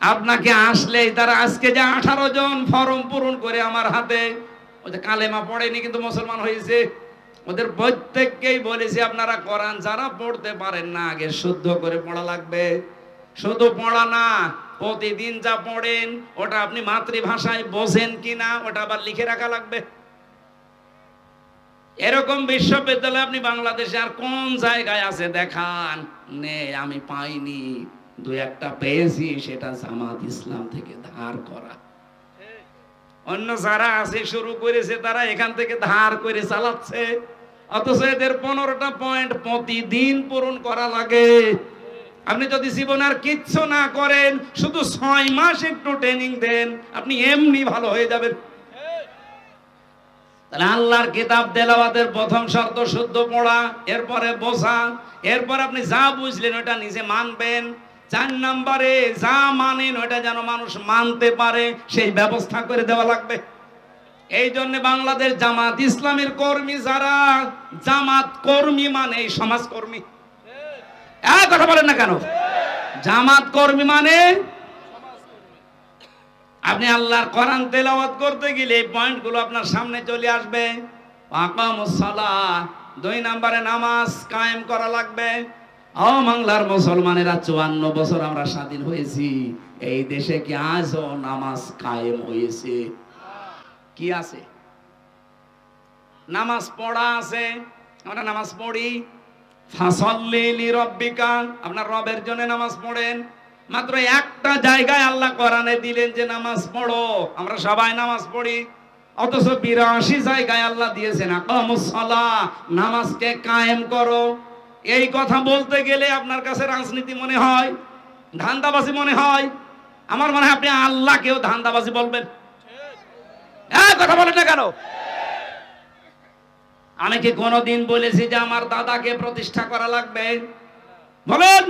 [SPEAKER 1] আপনাকে আসলেই তারা, আজকে যে 18 জন ফর্ম পূরণ করে আমার হাতে, ওদের কালেমা পড়েনি কিন্তু মুসলমান হয়েছে, ওদের প্রত্যেককেই বলেছি আপনারা কোরআন যারা পড়তে পারেন না, আগে শুদ্ধ করে পড়া লাগবে। শুধু পড়া না, প্রতিদিন যা পড়েন ওটা আপনি মাতৃভাষায় বোঝেন কিনা ওটা আবার লিখে রাখা লাগবে। এরকম বিশ্ববিদ্যালয় আপনি বাংলাদেশে আর কোন জায়গায় আছে দেখান? নেই, আমি পাইনি। দু একটা পেয়েছি, সেটা জামাত ইসলাম থেকে ধার করা। অন্য যারা আছে শুরু করেছে তারা এখান থেকে ধার করে চালাচ্ছে। অথচ এদের 15টা পয়েন্ট প্রতিদিন পূরণ করা লাগে। আপনি যদি জীবনে আর কিচ্ছু না করেন, শুধু 6 মাস একটু ট্রেনিং দেন, আপনি এমনি ভালো হয়ে যাবেন। তাহলে আল্লাহর কিতাব তেলাওয়াতের প্রথম শর্ত শুদ্ধ পড়া, এরপরে বোঝা, এরপর আপনি যা বুঝলেন ওটা নিজে মানবেন। 4 নম্বরে যা মানেন ওটা যেন মানুষ মানতে পারে সেই ব্যবস্থা করে দেওয়া লাগবে। এই জন্য বাংলাদেশ জামাত ইসলামের কর্মী যারা, জামাত কর্মী মানে সমাজকর্মী। কথা বলেন না কেন? জামাত কর্মী মানে আপনি আল্লাহর কোরআন তেলাওয়াত করতে গেলে এই পয়েন্টগুলো আপনার সামনে চলে আসবে। আকামুস সালাহ, 2 নম্বরে নামাজ কায়েম করা লাগবে। ও বাংলার মুসলমানেরা, 54 বছর আমরা স্বাধীন হয়েছি, এই দেশে কি আজও নামাজ কায়েম হয়েছে? কি আছে? নামাজ পড়া আছে, আমরা নামাজ পড়ি। ফাসাল্লি লিরাব্বিকা, আপনার রবের জন্য নামাজ পড়েন। মাত্র একটা জায়গায় আল্লাহ কোরআনে দিলেন যে নামাজ পড়ো, আমরা সবাই নামাজ পড়ি। অথচ 82 জায়গায় আল্লাহ দিয়েছেন আকামুস সালাহ, নামাজকে কায়েম করো। এই কথা বলতে গেলে আপনার কাছে রাজনীতি মনে হয়, ধান্দাবাজি মনে হয়। আমার মনে হয় আপনি আল্লাহকেও ধান্দাবাজি বলবেন। কথা বলেন না কেন? আমি কি কোনদিন বলেছি যে আমার দাদাকে প্রতিষ্ঠা করা লাগবে? বলেন।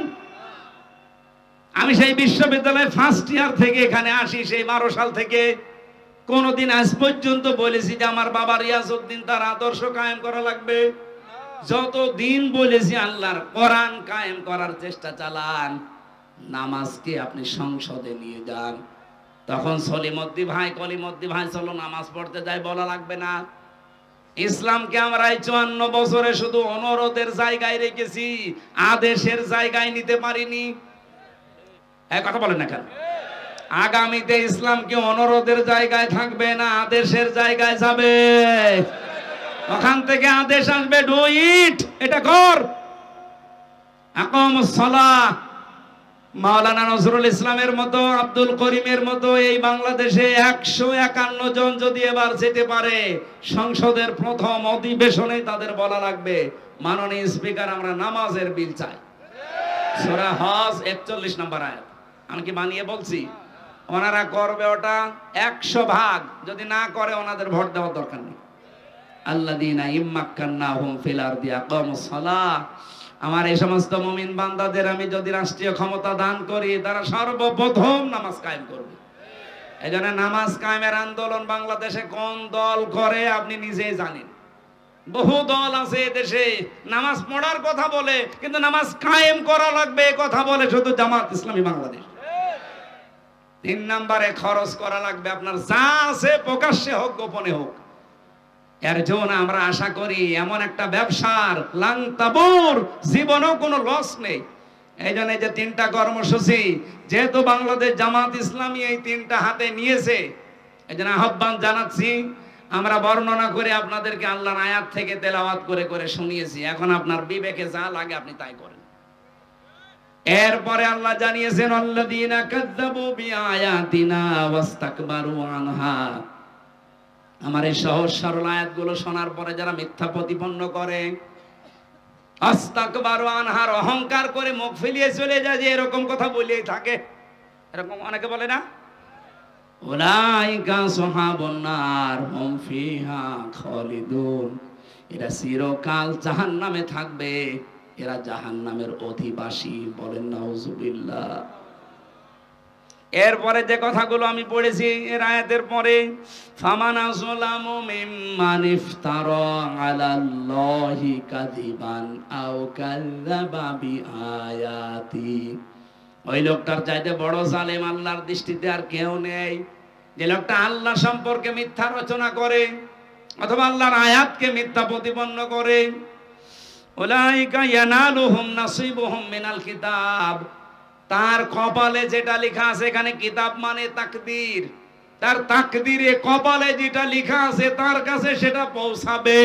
[SPEAKER 1] আমি সেই বিশ্ববিদ্যালয়ের ফার্স্ট ইয়ার থেকে এখানে আসি, সেই 12 সাল থেকে। কোনদিন আজ পর্যন্ত বলেছি যে আমার বাবা রিয়াজউদ্দিন তার আদর্শ কায়েম করা লাগবে? যতদিন বলেছি আল্লাহর কোরআন কায়েম করার চেষ্টা চালান। নামাজকে আপনি সংসদে নিয়ে যান। তখন সলিমদ্দি ভাই, কলিমদ্দি ভাই চলো নামাজ পড়তে যাই বলা লাগবে না। ইসলামকে আমরা এই 54 বছরে শুধু অনুরোধের জায়গায় রেখেছি, আদেশের জায়গায় নিতে পারিনি। কথা বলেন না কেন? আগামীতে ইসলাম কি অনুরোধের জায়গায় থাকবে না আদেশের জায়গায় যাবে? ওখান থেকে আদেশ আসবে, ডু ইট, এটা কর। আকামুস সালাহ। মাওলানা নজরুল ইসলামের মতো, আব্দুল করিমের মতো এই বাংলাদেশে 151 জন যদি এবার যেতে পারে সংসদের প্রথম অধিবেশনে, তাদের বলা লাগবে মাননীয় স্পিকার আমরা নামাজের বিল চাই। সূরা হজ 41 নম্বর আয়াত। আমি কি বানিয়ে বলছি? ওনারা করবে ওটা 100 ভাগ। যদি না করে ওনাদের ভোট দেওয়ার দরকার নেই। আল্লাযীনা ইম্মাক্কান্নাহুম ফিল আরদি আকামুস সালাহ। আমার এই সমস্ত মুমিন বান্দাদের আমি যদি রাষ্ট্রীয় ক্ষমতা দান করি, তারা সর্বপ্রথম নামাজ কায়েম করবে। এজন্য নামাজ কায়েমের আন্দোলন বাংলাদেশে কোন দল করে আপনি নিজেই জানেন। বহু দল আছে দেশে নামাজ পড়ার কথা বলে, কিন্তু নামাজ কায়েম করা লাগবে কথা বলে শুধু জামাত ইসলামী বাংলাদেশ। 3 নম্বরে খরচ করা লাগবে আপনার যা আছে, প্রকাশ্যে হোক গোপনে হোক। এর জন্য আমরা আশা করি এমন একটা ব্যবসার লাংতাবুর, জীবনেও কোনো লস নেই। এই জন্য যে 3টা কর্মসূচি, যেহেতু বাংলাদেশ জামাত ইসলামী এই 3টা হাতে নিয়েছে, এই জন্য আহ্বান জানাচ্ছি। আমরা বর্ণনা করে আপনাদেরকে আল্লাহর আয়াত থেকে তেলাওয়াত করে করে শুনিয়েছি। এখন আপনার বিবেকে যা লাগে আপনি তাই করেন। এরপরে আল্লাহ জানিয়েছেন আল্লাযীনা কাযযাবু বিআয়াতিনা ওয়াস্তাকবারু আনহা। আমার এই সহজ সরল আয়াতগুলো শোনার পরে যারা মিথ্যা প্রতিপন্ন করে, আস্তাকবারু আনহার, অহংকার করে মুখ ফেলিয়ে চলে যায়, যে এরকম কথা বলেই থাকে, এরকম অনেকে বলে না, উলাইকা আসহাবুন নার হুম ফিহা খালিদুন। এরা চিরকাল জাহান্নামে থাকবে, এরা জাহান্নামের অধিবাসী। বলেন নাউজুবিল্লাহ। এরপরে যে কথাগুলো আমি পড়েছি এর আয়াতের পরে, ফামান আযলামু মিম্মান ইফতারা আলাল্লাহি কাযিবান আও কাযযাবা বিআয়াতি। ওই লোকটার চাইতে বড় জালেম আল্লাহর দৃষ্টিতে আর কেউ নেই, যে লোকটা আল্লাহ সম্পর্কে মিথ্যা রচনা করে অথবা আল্লাহর আয়াতকে মিথ্যা প্রতিপন্ন করে। উলাইকা ইয়ানালুহুম নাসিবুহুম মিনাল কিতাব। তার কপালে যেটা লেখা আছে, এখানে কিতাব মানে তাকদীর, তার তাকদীরে কপালে যেটা লেখা আছে তার কাছে সেটা পৌঁছাবে।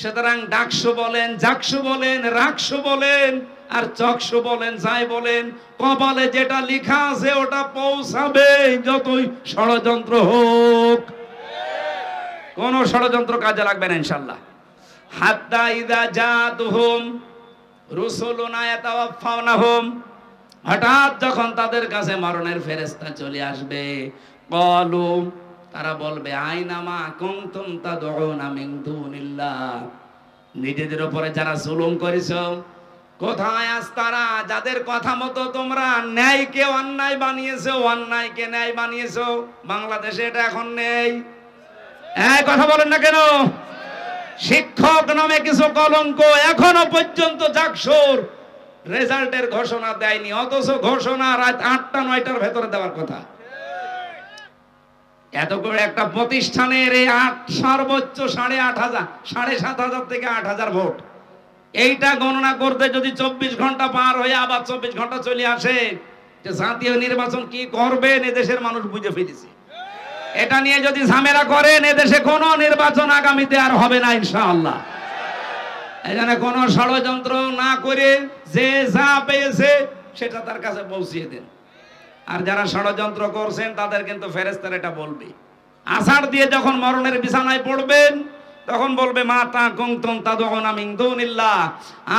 [SPEAKER 1] সুতরাং ডাকসু বলেন, জাকসু বলেন, রাকসু বলেন আর চকসু বলেন, যাই বলেন, কপালে যেটা লেখা আছে ওটা পৌঁছাবে, যতই ষড়যন্ত্র হোক। কোন ষড়যন্ত্র কাজে লাগবে না ইনশাআল্লাহ। হাত্তা ইযা জাতুহুম রুসুলুনা ইয়াতাওয়াফাউনাহুম, হঠাৎ যখন তাদের কাছে মরণের ফেরেশতা চলে আসবে, ক্বালু, তারা বলবে, আইনামা কুনতুম তাদউনা মিন দুনিল্লাহ, নিজেদের উপরে যারা জুলুম করেছো, কোথায় আজ তারা যাদের কথা মতো তোমরা ন্যায়কে অন্যায় বানিয়েছো, অন্যায়কে ন্যায় বানিয়েছো? বাংলাদেশে এটা এখন নেই। কথা বলেন না কেন? শিক্ষক নামে কিছু কলঙ্ক এখনো পর্যন্ত জাকসুর রেজাল্টের ঘোষণা দেয়নি, অথচ ঘোষণা রাত ৮টা-৯টার ভেতরে দেওয়ার কথা। এত করে একটা প্রতিষ্ঠানের এই সর্বোচ্চ ৮,৫০০ ৭,৫০০ থেকে ৮,০০০ ভোট, এইটা গণনা করতে যদি ২৪ ঘন্টা পার হয়ে আবার ২৪ ঘন্টা চলে আসে, যে জাতীয় নির্বাচন কি করবেন এদেশের মানুষ বুঝে ফেলেছে। এটা নিয়ে যদি ঝামেলা করেন এদেশে কোনো নির্বাচন আগামীতে আর হবে না ইনশাআল্লাহ। এখানে কোনো ষড়যন্ত্র না করে যে যা পেয়েছে সেটা তার কাছে পৌঁছিয়ে দেন। আর যারা ষড়যন্ত্র করছেন তাদের কিন্তু ফেরেশতারা এটা বলবে। আষাঢ় দিয়ে যখন মরণের বিছানায় পড়বেন তখন বলবে, মাতা কুনতুম তাদউনা মিন দুনিল্লাহ,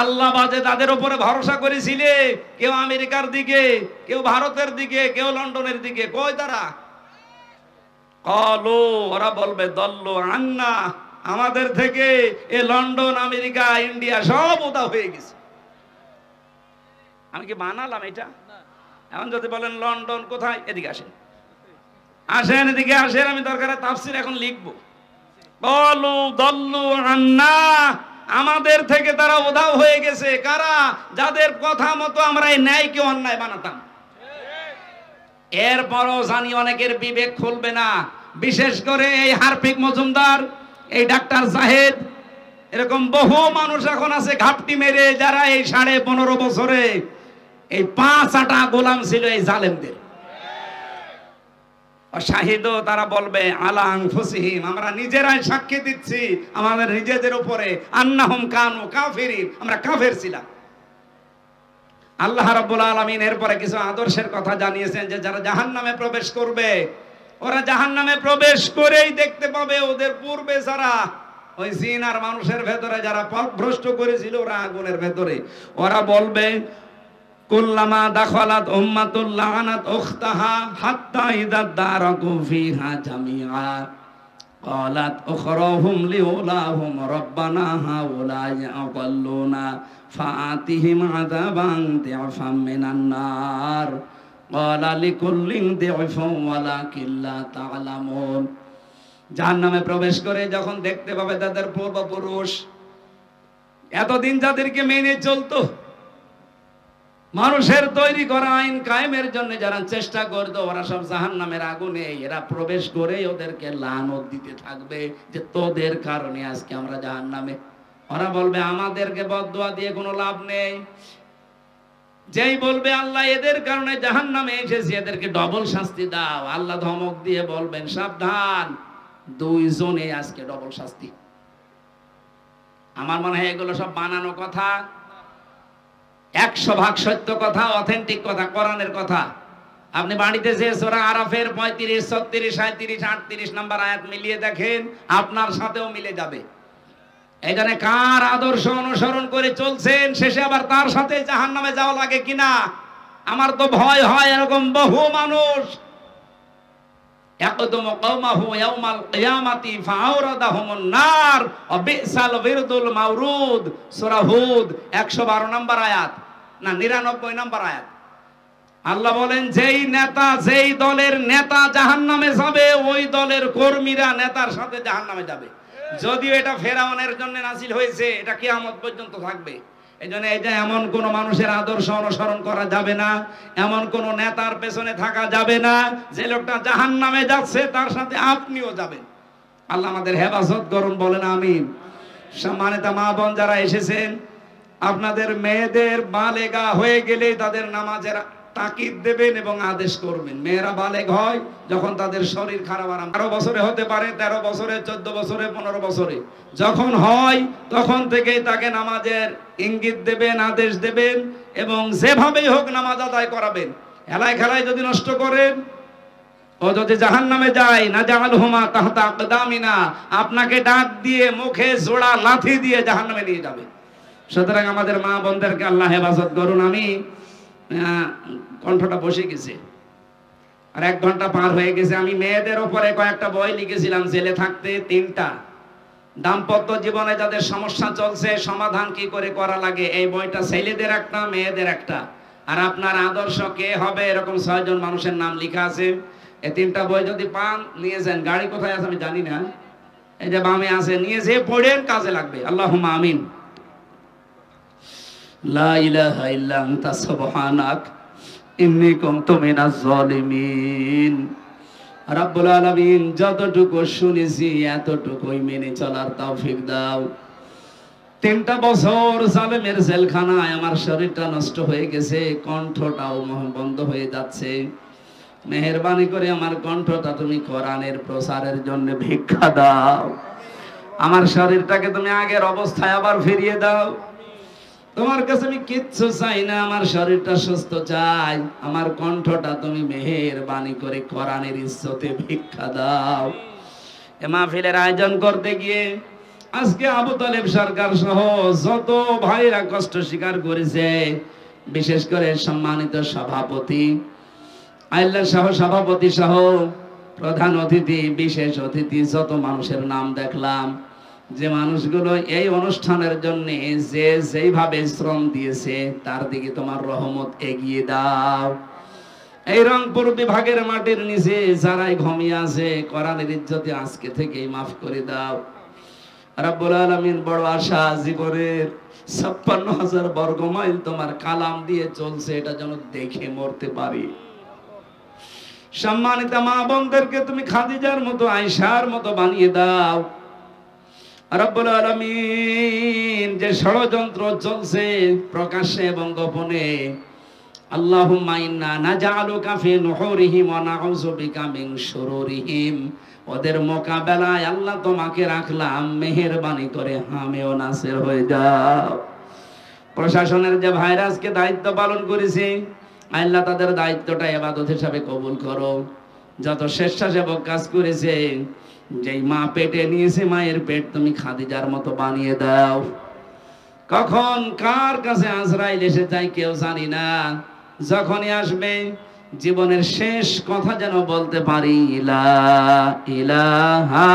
[SPEAKER 1] আল্লাহ বাদে তাদের উপরে ভরসা করেছিলে, কেউ আমেরিকার দিকে, কেউ ভারতের দিকে, কেউ লন্ডনের দিকে, কই তারা? ক্বালু, ওরা বলবে, দল্লু আন্না, আমাদের থেকে এ লন্ডন, আমেরিকা, ইন্ডিয়া সব উধাও হয়ে গেছে। আমি কি বানালাম এটা? এখন যদি বলেন লন্ডন কোথায়, এদিকে আসেন, আসেন এদিকে আসেন, আমি দরকারে তাফসীর এখন লিখবো। ক্বালু দল্লু আন্না, আমাদের থেকে তারা উধাও হয়ে গেছে। কারা? যাদের কথা মতো আমরা এই ন্যায়কে অন্যায় বানাতাম। এরপরও জানি অনেকের বিবেক খুলবে না, বিশেষ করে এই হারফিক মজুমদার, এই ডাক্তার জাহেদ, এরকম বহু মানুষ এখন আছে ঘাপটি মেরে, যারা এই 15.5 বছরে এই 5 আটা গোলাম ছিল এই জালেমদের। শাহিদও, তারা বলবে, আলা আনফুসিহিম, আমরা নিজেরাই সাক্ষী দিচ্ছি আমাদের নিজেদের উপরে, আন্নাহুম কানু কাফিরিন, আমরা কাফের ছিলাম। আল্লাহ রাব্বুল আলামিন এরপরে কিছু আদর্শের কথা জানিয়েছেন, যে যারা জাহান্নামে প্রবেশ করবে, ওরা জাহান্নামে প্রবেশ করেই দেখতে পাবে ওদের পূর্বে যারা ওই জিন আর মানুষের ভেতরে যারা পথভ্রষ্ট করেছিল, ওরা আগুনের ভেতরে। ওরা বলবে, কুল্লামা দাখালাত উম্মাতুল লাআনাত উখতাহা হাত্তা ইযা দারাকু ফিহা জামিআ ক্বালাত উখরাহুম লিউলাহুম রাব্বানা হাউলাই আযাল্লুনা ফাআতিহিম আযাবান দি'ফাম মিনান নার ক্বালা লিকুল্লিন দি'ফুন ওয়ালাকিন লা তা'লামুন। জাহান্নামে প্রবেশ করে যখন দেখতে পাবে তাদের পূর্বপুরুষ, এতদিন যাদেরকে মেনে চলতো, মানুষের তৈরি করা আইন কায়েমের জন্য যারা চেষ্টা করতো, ওরা সব জাহান্নামের আগুনে এরা প্রবেশ করে ওদেরকে লানত দিতে থাকবে, যে তোদের কারণে আজকে আমরা জাহান্নামে। ওরা বলবে, আমাদেরকে বদদুয়া দিয়ে কোনো লাভ নেই। যেই বলবে আল্লাহ এদের কারণে জাহান্নামে এসেছি, এদেরকে ডবল শাস্তি দাও, আল্লাহ ধমক দিয়ে বলবেন, সাবধান, 2 জনে আজকে ডবল শাস্তি। আমার মনে হয় এগুলো সব বানানো কথা, 100% সত্য কথা, অথেন্টিক কথা, কোরআনের কথা। আপনি বাড়িতে যে সূরা আরাফের 35, 36, 37, 38 নম্বর আয়াত মিলিয়ে দেখেন, আপনার সাথেও মিলে যাবে। এখানে কার আদর্শ অনুসরণ করে চলছেন, শেষে আবার তার সাথে জাহান্নামে যাওয়া লাগে কিনা আমার তো ভয় হয়। এরকম বহু মানুষ, ইয়াকদুমু কওমাহু ইয়াউমাল কিয়ামাতি ফাআওরাদাহুমুন নার ওয়া বিসাল বিরদুল মাওরুদ, সূরা হুদ 112 নম্বর আয়াত, না 99 নম্বর আয়াত। আল্লাহ বলেন, যেই নেতা, যেই দলের নেতা জাহান্নামে যাবে, ওই দলের কর্মীরা নেতার সাথে জাহান্নামে যাবে। যদিও এটা ফেরাউনের জন্য নাযিল হয়েছে, এটা কিয়ামত পর্যন্ত থাকবে। এইজন্য এটা এমন কোন মানুষের আদর্শ অনুসরণ করা যাবে না, এমন কোন নেতার পেছনে থাকা যাবে না যে লোকটা জাহান্নামে যাচ্ছে তার সাথে আপনিও যাবেন। আল্লাহ আমাদের হেফাজত করুন, বলেন আমিন। সম্মানিত মা বোন যারা এসেছেন, আপনাদের মেয়েদের বালেগা হয়ে গেলে তাদের নামাজের তাকিদ দেবেন এবং আদেশ করবেন। মেয়েরা বালেগ হয় যখন তাদের শরীর খারাপ, 12 বছরে হতে পারে, 13 বছরে, 14 বছরে, 15 বছরে যখন হয়, তখন থেকেই তাকে নামাজের ইঙ্গিত দেবেন, আদেশ দেবেন, এবং যেভাবেই হোক নামাজ আদায় করাবেন। হেলায় খেলায় যদি নষ্ট করেন, ও যদি জাহান্নামে যায়, না জাআলহুমা তাহতা আকদামিনা, আপনাকে ডাক দিয়ে মুখে জোড়া লাথি দিয়ে জাহান্নামে নিয়ে যাবে। সুতরাং আমাদের মা বোনদেরকে আল্লাহ হেফাজত করুন। আমি কণ্ঠটা বসে গেছে, আর 1 ঘন্টা পার হয়ে গেছে। আমি মেয়েদের উপরে কয়েকটা বই লিখেছিলাম জেলে থাকতে, 3টা। দাম্পত্য জীবনে যাদের সমস্যা চলছে, সমাধান কি করে করা লাগে, এই বইটা ছেলেদের একটা, মেয়েদের একটা। আর আপনার আদর্শ কে হবে, এরকম 6 জন মানুষের নাম লেখা আছে। এই 3টা বই যদি পান নিয়ে যান। গাড়ি কোথায় আছে আমি জানি না, এই যে বামে আছে, নিয়ে যেয়ে পড়েন, কাজে লাগবে। আল্লাহুম্মা আমিন। লা ইলাহা ইল্লা আনতা সুবহানাক ইন্নী কুনতু মিনাজ জালিমিন। রব্বুল আলামিন, যতটুকু শুনেছি এতটুকুই মেনে চলার তৌফিক দাও। 3টা বছর জালেমের জেলখানায় আমার শরীরটা নষ্ট হয়ে গেছে, কণ্ঠটাও বন্ধ হয়ে যাচ্ছে। মেহেরবানি করে আমার কণ্ঠটা তুমি কোরআনের প্রচারের জন্য ভিক্ষা দাও। আমার শরীরটাকে তুমি আগের অবস্থায় আবার ফিরিয়ে দাও। তোমার কাছে আমি কিচ্ছু চাই না, আমার শরীরটা সুস্থ চাই। আমার কণ্ঠটা তুমি মেহেরবানি করে কোরআনের ইজ্জতে ভিক্ষা দাও। এ মাহফিলের আয়োজন করতে গিয়ে আজকে আবু তালেব সরকার সহ যত ভাইরা কষ্ট স্বীকার করেছে, বিশেষ করে সম্মানিত সভাপতি, আইল্লা সহ সভাপতি সহ প্রধান অতিথি, বিশেষ অতিথি, যত মানুষের নাম দেখলাম, যে মানুষগুলো এই অনুষ্ঠানের জন্য যে যেইভাবে শ্রম দিয়েছে, তার দিকে তোমার রহমত এগিয়ে দাও। এই রংপুর বিভাগের মাটির নিচে যারাই ঘুমিয়ে আছে, কোরআনের ইজ্জতে আজকে থেকেই মাফ করে দাও। রব্বুল আলামিন, বড় আশা জীবনের 56,000 বর্গ মাইল তোমার কালাম দিয়ে চলছে, এটা যেন দেখে মরতে পারি। সম্মানিত মা বোনদেরকে তুমি খাদিজার মতো, আয়েশার মতো বানিয়ে দাও। রব্বুল আলামিন, যে ষড়যন্ত্র চলছে প্রকাশ্যে এবং গোপনে, আল্লাহুম্মা ইন্না নাজআলুকা ফি নুহুরিহিম ওয়া নাউযু বিকা মিন শুরুরিহিম, ওদের মোকাবেলায় আল্লাহ তোমাকে রাখলাম, মেহেরবানি করে হামেও নাসির হয়ে যাও। প্রশাসনের যে ভাইরাসকে দায়িত্ব পালন করেছে, আল্লাহ তাদের দায়িত্বটা ইবাদত হিসাবে কবুল করো। যত স্বেচ্ছাসেবক কাজ করেছে, যেই মা পেটে নিয়েছে, মায়ের পেট তুমি খাদিজার মতো বানিয়ে দাও। কখন কার কাছে আজরাইল এসে যায় কেউ জানি না, যখনই আসবে জীবনের শেষ কথা যেন বলতে পারি, লা ইলাহা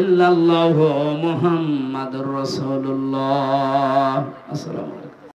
[SPEAKER 1] ইল্লাল্লাহু মুহাম্মাদুর রাসূলুল্লাহ। আসসালামু আলাইকুম।